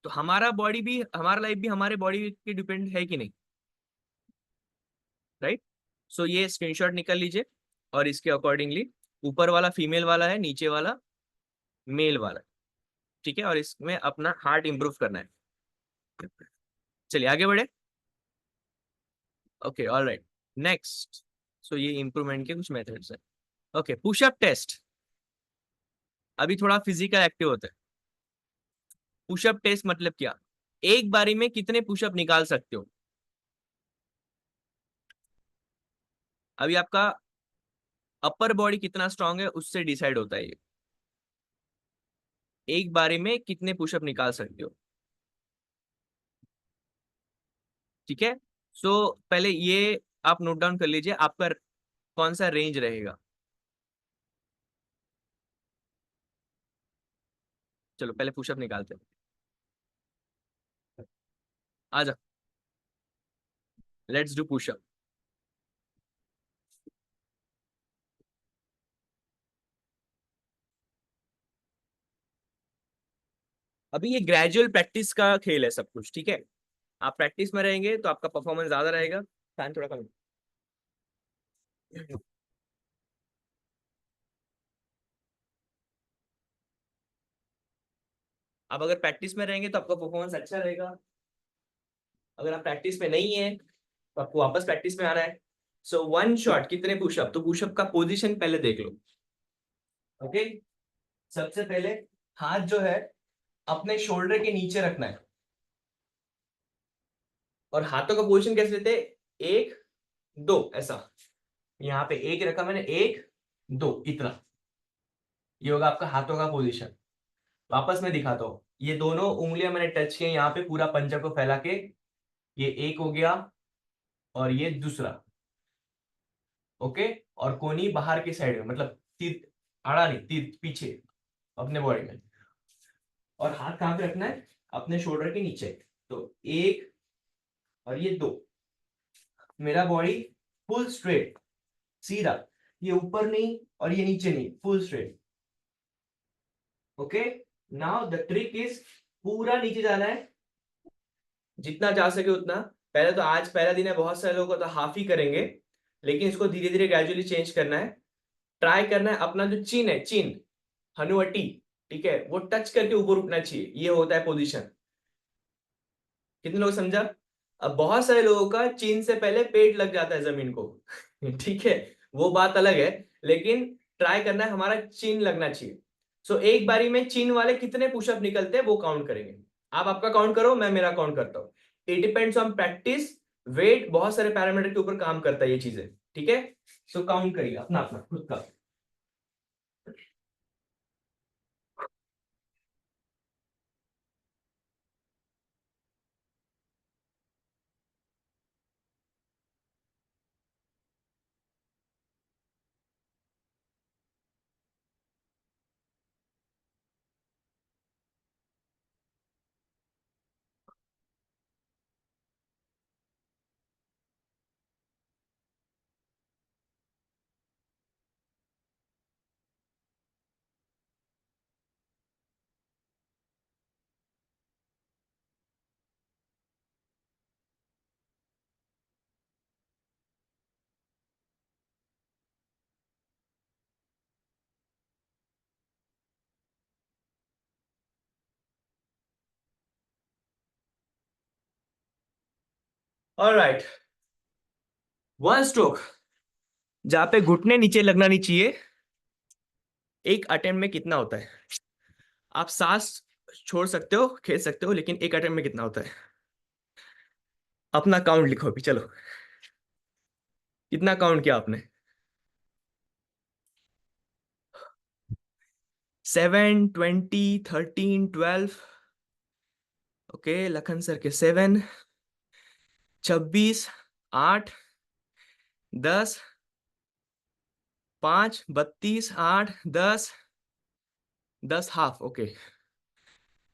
तो हमारा बॉडी भी, हमारा लाइफ भी हमारे बॉडी के डिपेंड है कि नहीं, राइट। सो ये स्क्रीनशॉट निकाल लीजिए, और इसके अकॉर्डिंगली ऊपर वाला फीमेल वाला है, नीचे वाला मेल वाला है, ठीक है। और इसमें अपना हार्ट इंप्रूव करना है। चलिए आगे बढ़े। Okay, all right, next. So ये इंप्रूवमेंट के कुछ मेथड्स हैं। Okay, pushup test. अभी थोड़ा फिजिकल एक्टिव होता है। पुशअप टेस्ट मतलब क्या? एक बारी में कितने पुशअप निकाल सकते हो? अभी आपका अपर बॉडी कितना स्ट्रांग है उससे डिसाइड होता है ये। एक बारी में कितने पुशअप निकाल सकते हो, ठीक है। सो पहले ये आप नोट डाउन कर लीजिए, आपका कौन सा रेंज रहेगा। चलो पहले पुशअप निकालते हैं। आ जाओ, लेट्स डू पुशअप। अभी ये ग्रेजुअल प्रैक्टिस का खेल है सब कुछ, ठीक है। आप प्रैक्टिस में रहेंगे तो आपका परफॉर्मेंस ज्यादा रहेगा। फैन थोड़ा कम। आप अगर प्रैक्टिस में रहेंगे तो आपका परफॉर्मेंस अच्छा रहेगा। अगर आप प्रैक्टिस में नहीं है तो आपको वापस प्रैक्टिस में आना है। सो वन शॉट कितने पुशअप, तो पुशअप का पोजीशन पहले देख लो। ओके, सबसे पहले हाथ जो है अपने शोल्डर के नीचे रखना है। और हाथों का पोजीशन कैसे लेते हैं? एक दो, ऐसा। यहाँ पे एक रखा मैंने, एक दो, इतना। ये होगा आपका हाथों का पोजीशन। वापस मैं दिखाता हूँ। ये दोनों उंगलियां मैंने टच किए यहाँ पे, पूरा पंजा को फैला के। ये एक हो गया और ये दूसरा। ओके, और कोनी बाहर की साइड में, मतलब तीर आड़ा नहीं, तीर पीछे अपने बॉडी में। और हाथ कहाँ पे रखना है? अपने शोल्डर के नीचे। तो एक और ये दो। मेरा बॉडी फुल स्ट्रेट, सीधा। ये ऊपर नहीं और ये नीचे नहीं, full straight. Okay, now the trick is पूरा नीचे जाना है, जितना जा सके उतना। पहले तो आज पहला दिन है, बहुत सारे लोग तो हाफ ही करेंगे, लेकिन इसको धीरे धीरे ग्रेजुअली चेंज करना है। ट्राई करना है अपना जो चिन है, चिन हनुवटी, ठीक है, वो टच करके ऊपर उठना चाहिए। ये होता है पोजीशन। कितने लोग समझा? अब बहुत सारे लोगों का चिन से पहले पेट लग जाता है जमीन को ठीक है, वो बात अलग है, लेकिन ट्राई करना है हमारा चिन लगना चाहिए। सो एक बारी में चिन वाले कितने पुशअप निकलते हैं वो काउंट करेंगे। आप आपका काउंट करो, मैं मेरा काउंट करता हूँ। It depends on practice, weight, बहुत सारे पैरामीटर के ऊपर काम करता है ये चीजें, ठीक है। सो काउंट करिए अपना अपना खुद का। ऑलराइट, वन स्ट्रोक जहां पे घुटने नीचे लगना नहीं चाहिए, एक अटेम्प्ट में कितना होता है? आप सांस छोड़ सकते हो, खींच सकते हो, लेकिन एक अटेम्प्ट में कितना होता है? अपना काउंट लिखो अभी, चलो कितना काउंट किया आपने? 7, 20, 13, 12। ओके, लखन सर के 7, 26, 8, 10, 5, 32, 8, 10, 10 हाफ। ओके,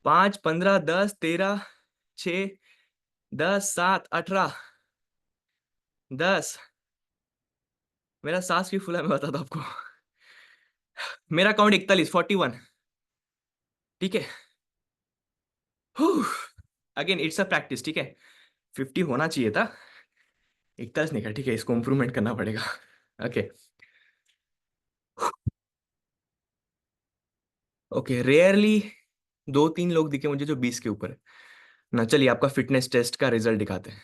5, 15, 10, 13, 6, 10, 7, 18, 10। मेरा सांस भी फूला, मैं बताता हूं आपको। मेरा काउंट 41, 41, ठीक है। अगेन इट्स अ प्रैक्टिस, ठीक है। 50 होना चाहिए था, 41 नहीं का, ठीक है। इसको इंप्रूवमेंट करना पड़ेगा। ओके, ओके, रेयरली 2-3 लोग दिखे मुझे जो 20 के ऊपर है ना। चलिए आपका फिटनेस टेस्ट का रिजल्ट दिखाते हैं,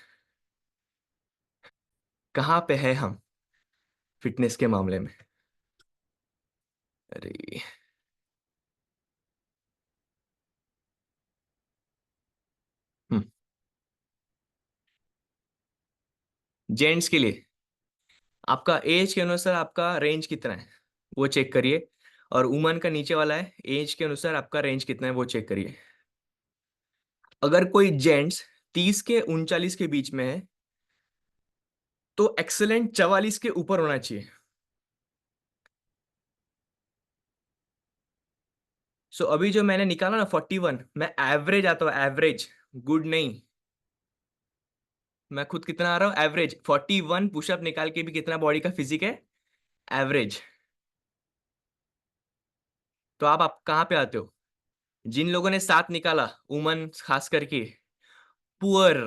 कहाँ पे है हम फिटनेस के मामले में। अरे जेंट्स के लिए आपका एज के अनुसार आपका रेंज कितना है वो चेक करिए, और वुमन का नीचे वाला है, एज के अनुसार आपका रेंज कितना है वो चेक करिए। अगर कोई जेंट्स 30 के 39 के बीच में है तो एक्सेलेंट 44 के ऊपर होना चाहिए। सो अभी जो मैंने निकाला ना 41, मैं एवरेज आता हूँ, एवरेज, गुड नहीं। मैं खुद कितना आ रहा हूँ, एवरेज 41 पुशअप निकाल के भी कितना बॉडी का फिजिक है, एवरेज। तो आप कहाँ पे आते हो? जिन लोगों ने 7 निकाला, वुमन खास करके, पुअर,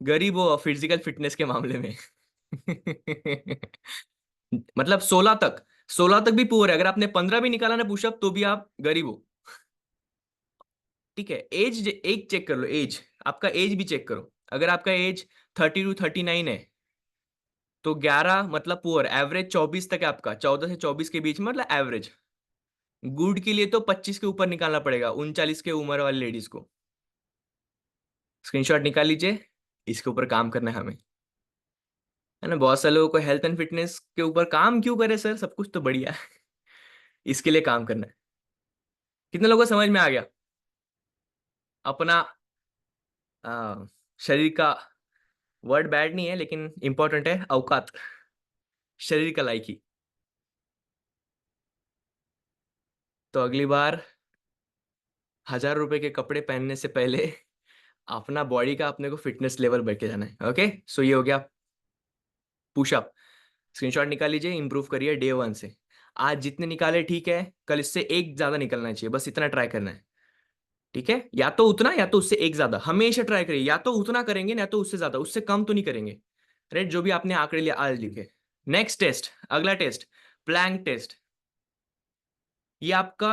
गरीब हो फिजिकल फिटनेस के मामले में। मतलब 16 तक, 16 तक भी पुअर है। अगर आपने 15 भी निकाला ना पुशअप तो भी आप गरीब हो। ठीक है, एज एक चेक कर लो, एज, आपका एज भी चेक करो। अगर आपका एज 30 to 39 है तो 11 मतलब पुअर, एवरेज 24 तक है आपका, 14 से 24 के बीच में मतलब एवरेज। गुड के लिए तो 25 के ऊपर निकालना पड़ेगा 39 के उम्र वाली लेडीज को। स्क्रीनशॉट निकाल लीजिए, इसके ऊपर काम करना है हमें, है ना। बहुत सारे लोगों को हेल्थ एंड फिटनेस के ऊपर काम क्यों करे सर, सब कुछ तो बढ़िया है। इसके लिए काम करना है। कितने लोगों को समझ में आ गया? अपना शरीर का, वर्ड बैड नहीं है लेकिन इंपॉर्टेंट है, औकात, शरीर का लायकी। तो अगली बार 1000 रुपए के कपड़े पहनने से पहले अपना बॉडी का अपने को फिटनेस लेवल बढ़ के जाना है। ओके, सो ये हो गया पुशअप। स्क्रीनशॉट निकाल लीजिए, इंप्रूव करिए डे 1 से। आज जितने निकाले ठीक है, कल इससे एक ज्यादा निकलना चाहिए, बस इतना ट्राई करना है। ठीक है, या तो उतना या तो उससे एक ज्यादा, हमेशा ट्राई करिए। या तो उतना करेंगे या तो उससे ज्यादा, उससे कम तो नहीं करेंगे। राइट, जो भी आपने आंकड़े लिए आज लिखे। नेक्स्ट टेस्ट, अगला टेस्ट, प्लैंक टेस्ट। ये आपका,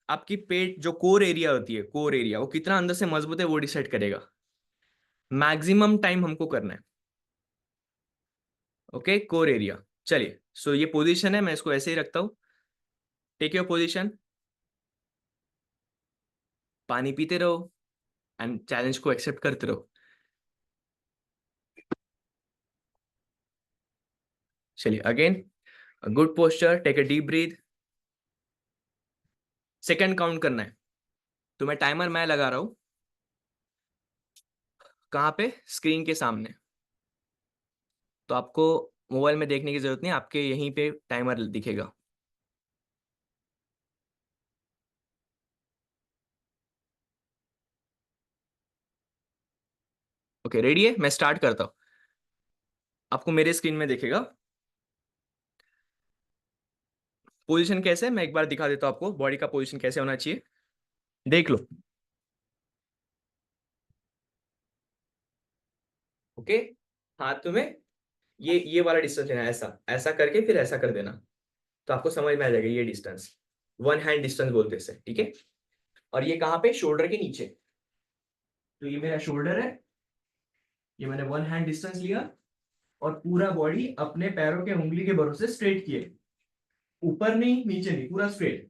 आपकी पेट जो कोर एरिया होती है, कोर एरिया वो कितना अंदर से मजबूत है वो डिसाइड करेगा। मैक्सिमम टाइम हमको करना है। Okay, core area. चलिए, सो ये पोजीशन है, मैं इसको ऐसे ही रखता हूं। टेक योर पोजीशन, पानी पीते रहो एंड चैलेंज को एक्सेप्ट करते रहो। चलिए again, good posture, take a deep breath. Second count करना है, तो मैं टाइमर मैं लगा रहा हूं। कहाँ पे? स्क्रीन के सामने। तो आपको मोबाइल में देखने की जरूरत नहीं, आपके यहीं पे टाइमर दिखेगा। ओके, रेडी है? मैं स्टार्ट करता हूं। आपको मेरे स्क्रीन में दिखेगा पोजीशन कैसे है, मैं एक बार दिखा देता हूं आपको, बॉडी का पोजीशन कैसे होना चाहिए, देख लो। ओके, हाथ में ये वाला डिस्टेंस लेना है, ऐसा ऐसा करके फिर ऐसा कर देना, तो आपको समझ में आ जाएगा ये डिस्टेंस। वन हैंड डिस्टेंस बोलते हैं इसे, ठीक है। और ये कहाँ पे? शोल्डर के नीचे। तो ये मेरा शोल्डर है, ये मैंने वन हैंड डिस्टेंस लिया, और पूरा बॉडी अपने पैरों के उंगली के भरोसे स्ट्रेट किए, ऊपर नहीं नीचे नहीं, पूरा स्ट्रेट।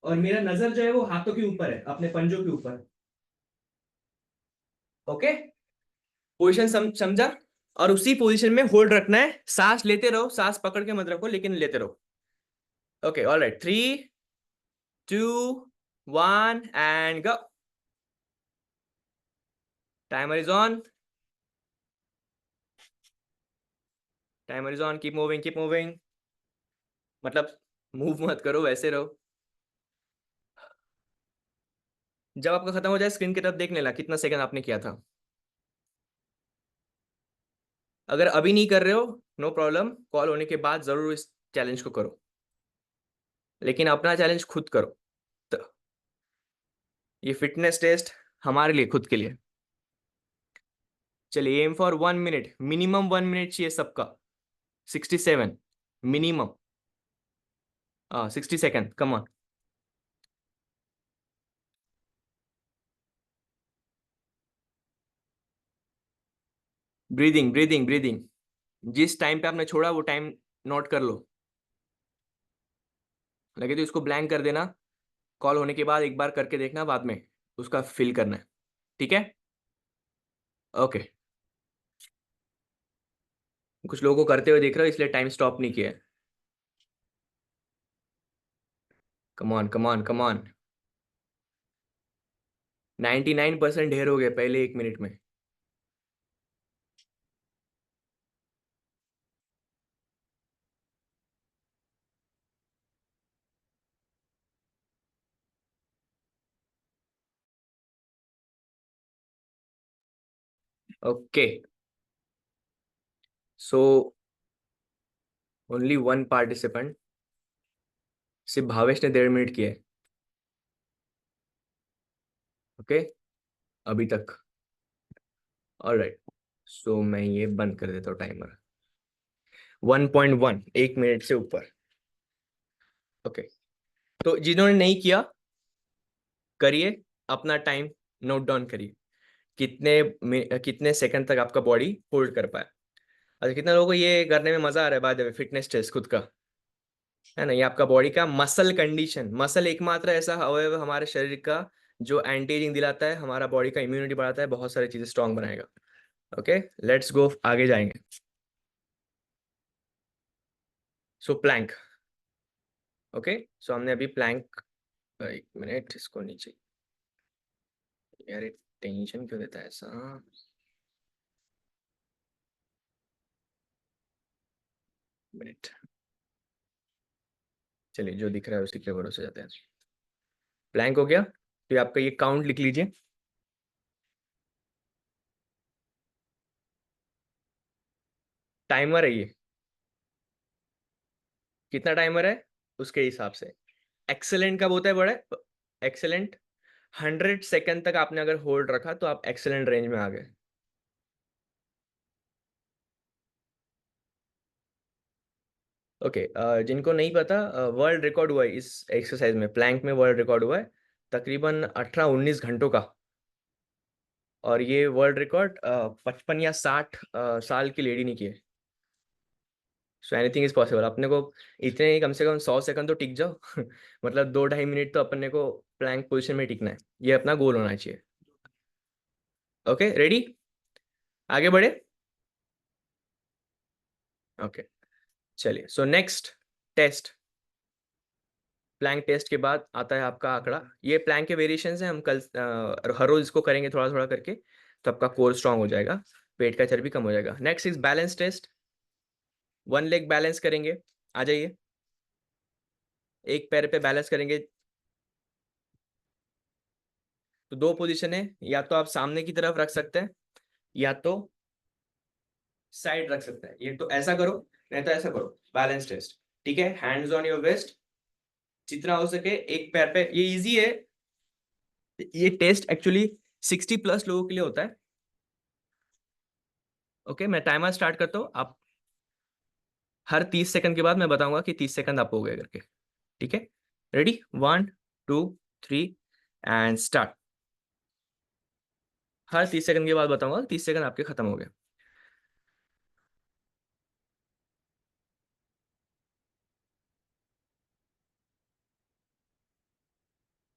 और मेरा नजर जो है वो हाथों के ऊपर है, अपने पंजों के ऊपर। ओके, पोजीशन समझा? और उसी पोजीशन में होल्ड रखना है, सांस लेते रहो, सांस पकड़ के मत रखो लेकिन लेते रहो। Okay, alright, 3, 2, 1 and go. Timer is on, timer is on, keep moving, keep moving. मतलब मूव मत करो, वैसे रहो। जब आपका खत्म हो जाए स्क्रीन की तरफ देख लेना कितना सेकंड आपने किया था। अगर अभी नहीं कर रहे हो नो प्रॉब्लम, कॉल होने के बाद जरूर इस चैलेंज को करो, लेकिन अपना चैलेंज खुद करो। तो ये फिटनेस टेस्ट हमारे लिए, खुद के लिए। चलिए, aim for 1 minute, minimum 1 minute चाहिए सबका। 67 minimum, 60 second, come on. Breathing breathing breathing, जिस टाइम पे आपने छोड़ा वो टाइम नोट कर लो, लगे तो इसको ब्लैंक कर देना, कॉल होने के बाद एक बार करके देखना, बाद में उसका फिल करना है, ठीक है? ओके, कुछ लोगों को करते हुए देख रहे हो इसलिए टाइम स्टॉप नहीं किया है। Come on come on come on, 99% ढेर हो गए पहले 1 मिनट में। Okay, so only one participant, सिर्फ भावेश ने 1.5 मिनट किया है। ओके, अभी तक। ऑलराइट, सो मैं ये बंद कर देता हूँ टाइमर। 1.1, 1 मिनट से ऊपर। ओके, तो जिन्होंने नहीं किया करिए, अपना टाइम नोट डाउन करिए, कितने सेकंड तक आपका बॉडी होल्ड कर पाया। अच्छा, कितने लोगों को ये करने में मजा आ रहा है? बाद में फिटनेस टेस्ट खुद का है ना, ये आपका बॉडी का मसल कंडीशन, मसल एकमात्र ऐसा अवयव हमारे शरीर का जो एंटी एजिंग दिलाता है, हमारा बॉडी का इम्यूनिटी बढ़ाता है, बहुत सारी चीजें स्ट्रांग बनाएगा। ओके, लेट्स गो, आगे जाएंगे। सो प्लैंक। ओके, सो हमने अभी प्लैंक, 1 मिनट इसको नीचे, यार टेंशन क्यों देता है ऐसा? मिनट, चलिए जो दिख रहा है उसी के भरोसे जाते हैं। प्लैंक हो गया, तो आपका ये काउंट लिख लीजिए। टाइमर है ये, कितना टाइमर है उसके हिसाब से। एक्सेलेंट कब होता है बड़े? एक्सेलेंट 100 सेकंड तक आपने अगर होल्ड रखा तो आप एक्सेलेंट रेंज में आ गए। ओके, जिनको नहीं पता, वर्ल्ड रिकॉर्ड हुआ है इस एक्सरसाइज में, प्लैंक में वर्ल्ड रिकॉर्ड हुआ है तकरीबन 18-19 घंटों का। और ये वर्ल्ड रिकॉर्ड 55 या 60 साल की लेडी ने किए। So anything is possible. अपने को इतने ही, कम से कम 100 सेकंड तो टिक जाओ मतलब 2-2.5 मिनट तो अपने को प्लैंक पोजिशन में टिकना है, ये अपना गोल होना चाहिए। ओके, रेडी, आगे बढ़े। ओके, चलिए, so next test, plank test के बाद आता है आपका आंकड़ा। ये प्लैंक के वेरिएशंस हैं, हम कल हर रोज इसको करेंगे थोड़ा थोड़ा करके, तो आपका कोर स्ट्रांग हो जाएगा, पेट का चर्बी कम हो जाएगा। Next is balance test, 1 leg balance करेंगे। आ जाइए, एक पैर पे बैलेंस करेंगे। तो 2 पोजीशन है, या तो आप सामने की तरफ रख सकते हैं, या तो साइड रख सकते हैं। ये तो ऐसा करो, नहीं तो ऐसा करो, बैलेंस टेस्ट। ठीक है, हैंड्स ऑन योर वेस्ट, जितना हो सके एक पैर पे। ये इजी है, ये टेस्ट एक्चुअली 60+ लोगों के लिए होता है। ओके, मैं टाइमर स्टार्ट करता हूँ, आप हर 30 सेकंड के बाद मैं बताऊंगा कि 30 सेकंड आप हो गए करके। ठीक है, ready, 1 2 3 and start. Her 30 second के बाद बताऊंगा, 30 सेकंड आपके खत्म हो गए।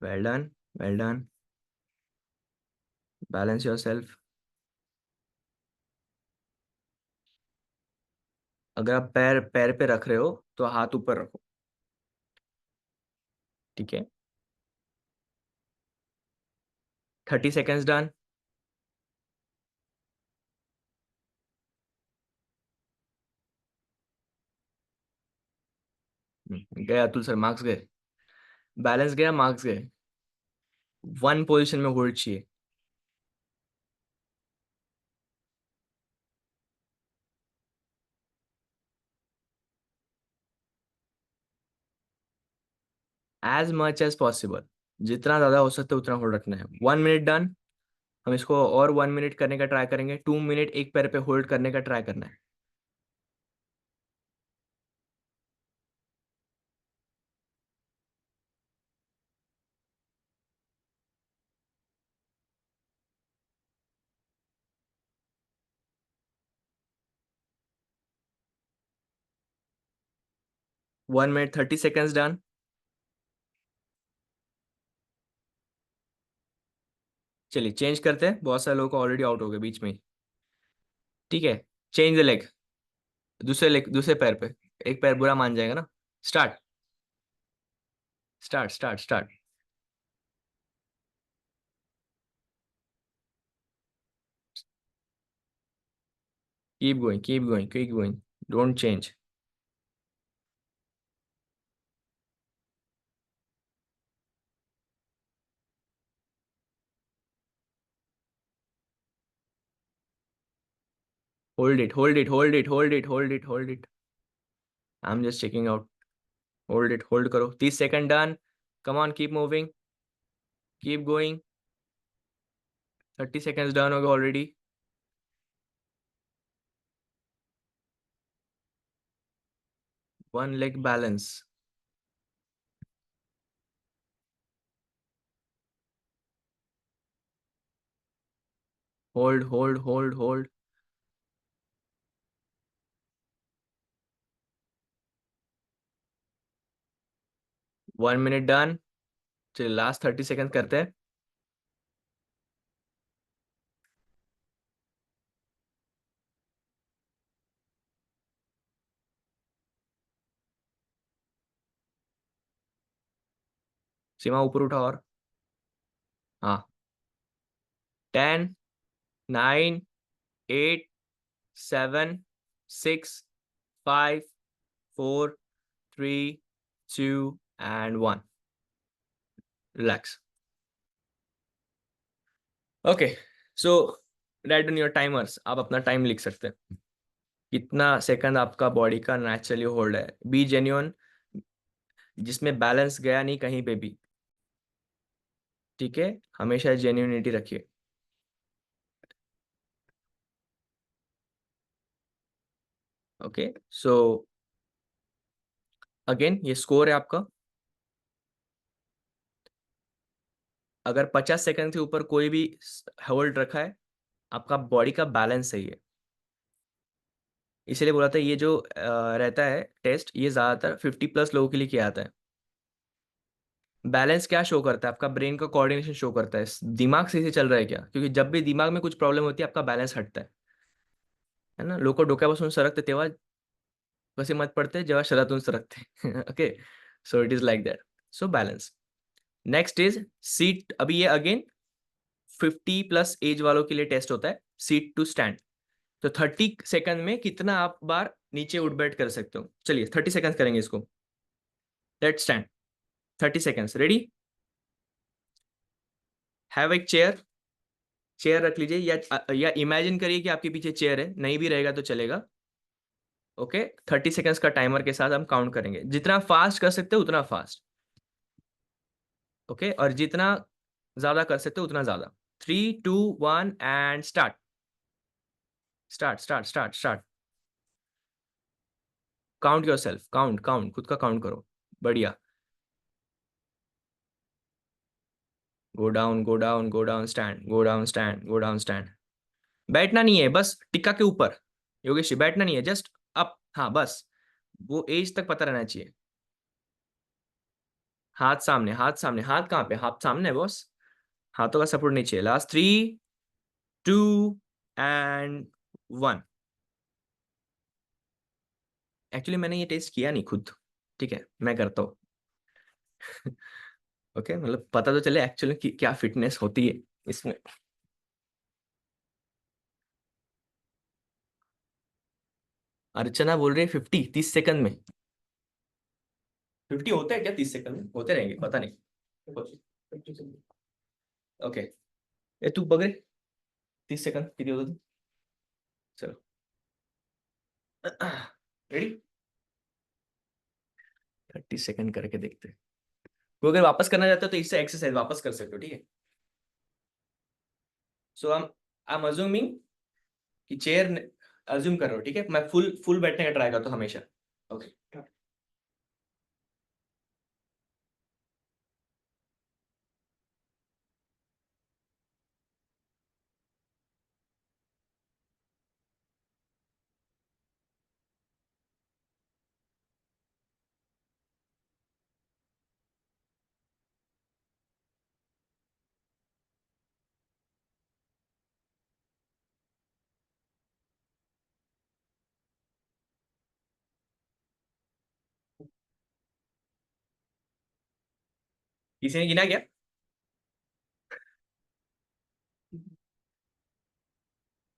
Well done, well done, balance your self. अगर आप पैर पैर पे रख रहे हो तो हाथ ऊपर रखो। ठीक है, 30 सेकेंड्स डन। गए अतुल सर, मार्क्स गए, बैलेंस गया, मार्क्स गए। 1 पोजीशन में होल्ड चाहिए। एज मच एज पॉसिबल, जितना ज्यादा हो सकता है उतना होल्ड रखना है। 1 मिनट डन। हम इसको और 1 मिनट करने का ट्राई करेंगे। 2 मिनट एक पैर पे होल्ड करने का ट्राई करना है। 1 minute 30 seconds done. चलिए चेंज करते हैं, बहुत सारे लोग ऑलरेडी आउट हो गए बीच में ही। ठीक है, चेंज द लेग, दूसरे पैर पे, एक पैर बुरा मान जाएगा ना। Start start start start. Keep going keep going keep going, don't change. Hold it, hold it, hold it, hold it, hold it, hold it. I'm just checking out. Hold it, hold करो। 30 second done. Come on, keep moving, keep going. 30 seconds done हो गए already. One leg balance. Hold, hold, hold, hold. One minute done. चलिए लास्ट 30 सेकंड करते हैं। सीमा ऊपर उठा और, हाँ। 10 9 8 7 6 5 4 3 2 and 1. Relax. Okay, so write down your timers. आप अपना टाइम लिख सकते हैं, कितना सेकंड आपका बॉडी का नेचुरली होल्ड है। बी जेन्युइन, जिसमें बैलेंस गया नहीं कहीं पे भी। ठीक है, हमेशा जेन्युइनिटी रखिए। ओके, सो अगेन ये स्कोर है आपका। अगर 50 सेकंड से ऊपर कोई भी होल्ड रखा है, आपका बॉडी का बैलेंस सही है। इसीलिए बोला था ये जो रहता है टेस्ट, ये ज्यादातर 50+ लोगों के लिए किया जाता है। बैलेंस क्या शो करता है? आपका ब्रेन का कोऑर्डिनेशन शो करता है, दिमाग सही से चल रहा है क्या, क्योंकि जब भी दिमाग में कुछ प्रॉब्लम होती है आपका बैलेंस हटता है ना। लोग डोक्यापासून सरकते तेव्हा कसे मत पडते जेव्हा शरीरातून सरकते। Okay, so it is like that. So balance. Next is seat. अभी ये अगेन 50+ एज वालों के लिए टेस्ट होता है, सीट टू स्टैंड। तो 30 सेकंड में कितना आप बार नीचे उठ बैठ कर सकते हो। चलिए 30 सेकंड करेंगे इसको। Let's stand. 30 seconds, ready. Have एक चेयर, चेयर रख लीजिए, या इमेजिन करिए कि आपके पीछे चेयर है, नहीं भी रहेगा तो चलेगा। ओके, 30 सेकंड्स का टाइमर के साथ हम काउंट करेंगे, जितना फास्ट कर सकते हो उतना फास्ट। ओके, और जितना ज्यादा कर सकते हो उतना ज्यादा। 3 2 1 and start start start start start. Count your self, count count, खुद का काउंट करो। बढ़िया। Go down go down go down stand, go down stand, go down stand. बैठना नहीं है, बस टिक्का के ऊपर। योगेश जी, बैठना नहीं है, जस्ट अप। हाँ बस, वो एज तक पता रहना चाहिए। हाथ सामने, हाथ सामने, हाथ कहाँ पे? हाथ सामने है बॉस, हाथों का सपोर्ट नहीं चाहिए। Last 3 2 and 1। एक्चुअली मैंने ये टेस्ट किया नहीं खुद, ठीक है, मैं करता हूँ। ओके, मतलब पता तो चले एक्चुअली कि क्या फिटनेस होती है इसमें। अर्चना बोल रही है 50 30 सेकंड में। 50 होता है क्या 30 सेकंड में? होते रहेंगे, पता नहीं। ओके, ए तू बघ रे, 30 सेकंड किती होतं ते? चलो, रेडी। 30 सेकंड करके देखते हैं। तो अगर वापस करना चाहते हो तो इससे एक्सरसाइज वापस कर सकते हो, ठीक है। सो आई एम अज्यूमिंग कि चेयर अज्यूम कर रहे हो, ठीक है। मैं फुल फुल बैठने का ट्राई करता हूँ हमेशा। ओके, किसी ने गिना क्या?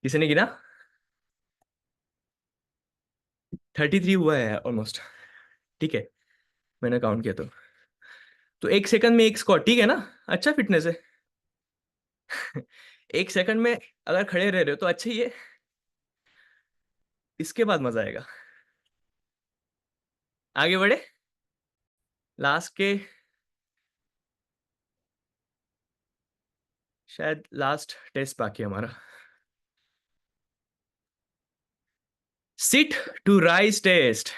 किसी ने गिना? 33 हुआ है ऑलमोस्ट। ठीक है, मैंने काउंट किया तो 1 सेकंड में 1 स्क्वाट, ठीक है ना? अच्छा फिटनेस है। 1 सेकंड में अगर खड़े रह रहे हो तो अच्छा ही है, इसके बाद मजा आएगा। आगे बढ़े, लास्ट के शायद लास्ट टेस्ट बाकी है हमारा, सिट टू राइज टेस्ट।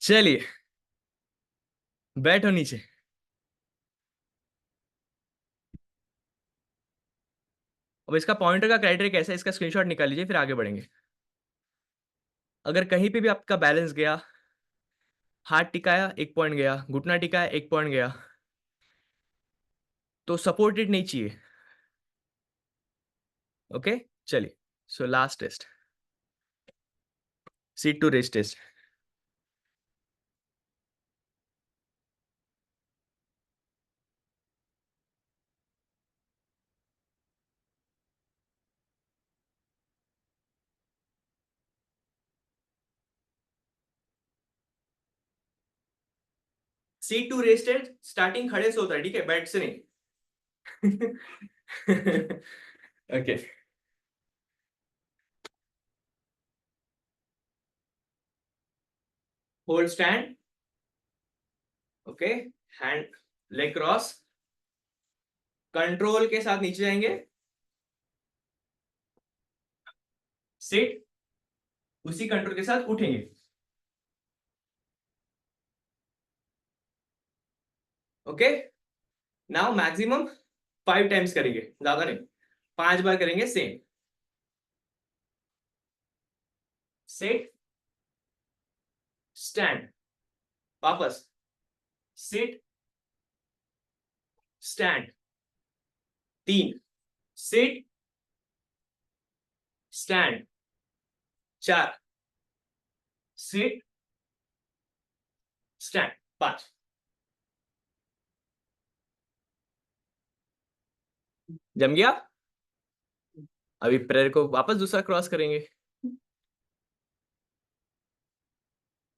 चलिए बैठो नीचे। अब इसका पॉइंटर का क्राइटेरिया कैसा है, इसका स्क्रीनशॉट निकाल लीजिए, फिर आगे बढ़ेंगे। अगर कहीं पे भी आपका बैलेंस गया, हाथ टिकाया 1 पॉइंट गया, घुटना टिकाया 1 पॉइंट गया, तो सपोर्टेड नहीं चाहिए। ओके चलिए, so last test, sit to rest test. Sit to rest test starting खड़े से होता है, ठीक है, बेड से नहीं। Okay hold stand, okay, hand leg cross, control के साथ नीचे जाएंगे, सिट, उसी कंट्रोल के साथ उठेंगे। ओके नाउ मैक्सिमम 5 टाइम्स करेंगे, ज्यादा नहीं, 5 बार करेंगे सेम। सिट, स्टैंड, वापस, sit, stand, 3, sit, stand, 4, sit, stand, 5। जम गया? अभी प्रेयर को वापस दूसरा क्रॉस करेंगे।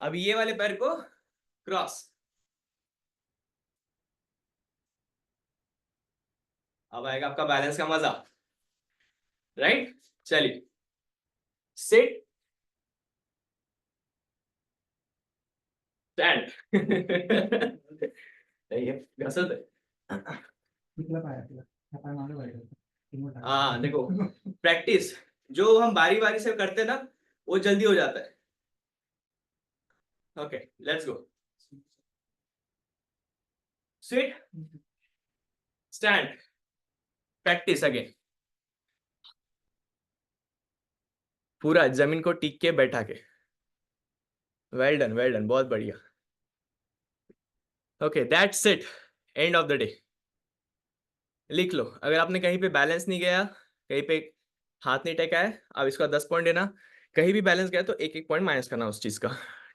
अभी ये वाले पैर को क्रॉस, अब आएगा आपका बैलेंस का मजा, राइट? चलिए, सिट, स्टैंड। घसत है। हाँ देखो, प्रैक्टिस जो हम बारी बारी से करते हैं ना, वो जल्दी हो जाता है। Okay let's go, sit, stand, practice again, पूरा जमीन को टिक के बैठा के। वेल डन, बहुत बढ़िया। Okay that's it, end of the day. लिख लो, अगर आपने कहीं पे बैलेंस नहीं गया, कहीं पे हाथ नहीं टेका है, अब इसका 10 पॉइंट देना, कहीं भी बैलेंस गया तो 1-1 पॉइंट माइनस करना उस चीज का,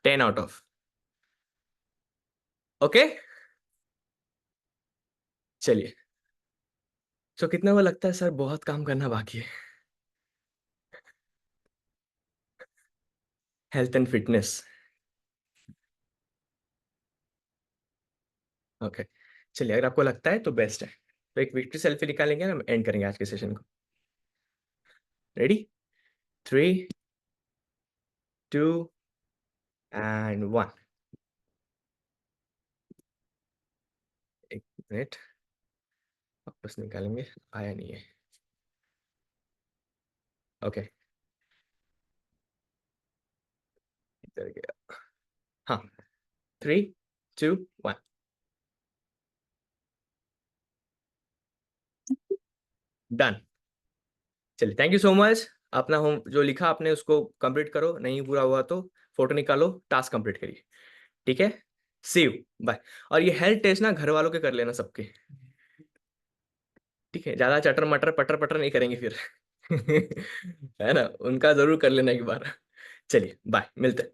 10 आउट ऑफ। ओके चलिए, तो कितना वो लगता है सर बहुत काम करना बाकी है। Health and fitness. ओके चलिए, अगर आपको लगता है तो बेस्ट है, तो एक विक्ट्री सेल्फी निकालेंगे, हम एंड करेंगे आज के सेशन को। रेडी? 3, 2 एंड 1। एक मिनट, वापस निकालेंगे, आया नहीं है। ओके इधर गया, हाँ, 3, 2 1। डन। चलिए थैंक यू सो मच। अपना होम जो लिखा आपने उसको कंप्लीट करो, नहीं पूरा हुआ तो फोटो निकालो, टास्क कंप्लीट करिए, ठीक है? सी यू, बाय। और ये हेल्थ टेस्ट ना घर वालों के कर लेना सबके, ठीक है? ज्यादा चटर मटर पटर पटर नहीं करेंगे फिर। है ना, उनका जरूर कर लेना एक बार। चलिए बाय, मिलते हैं।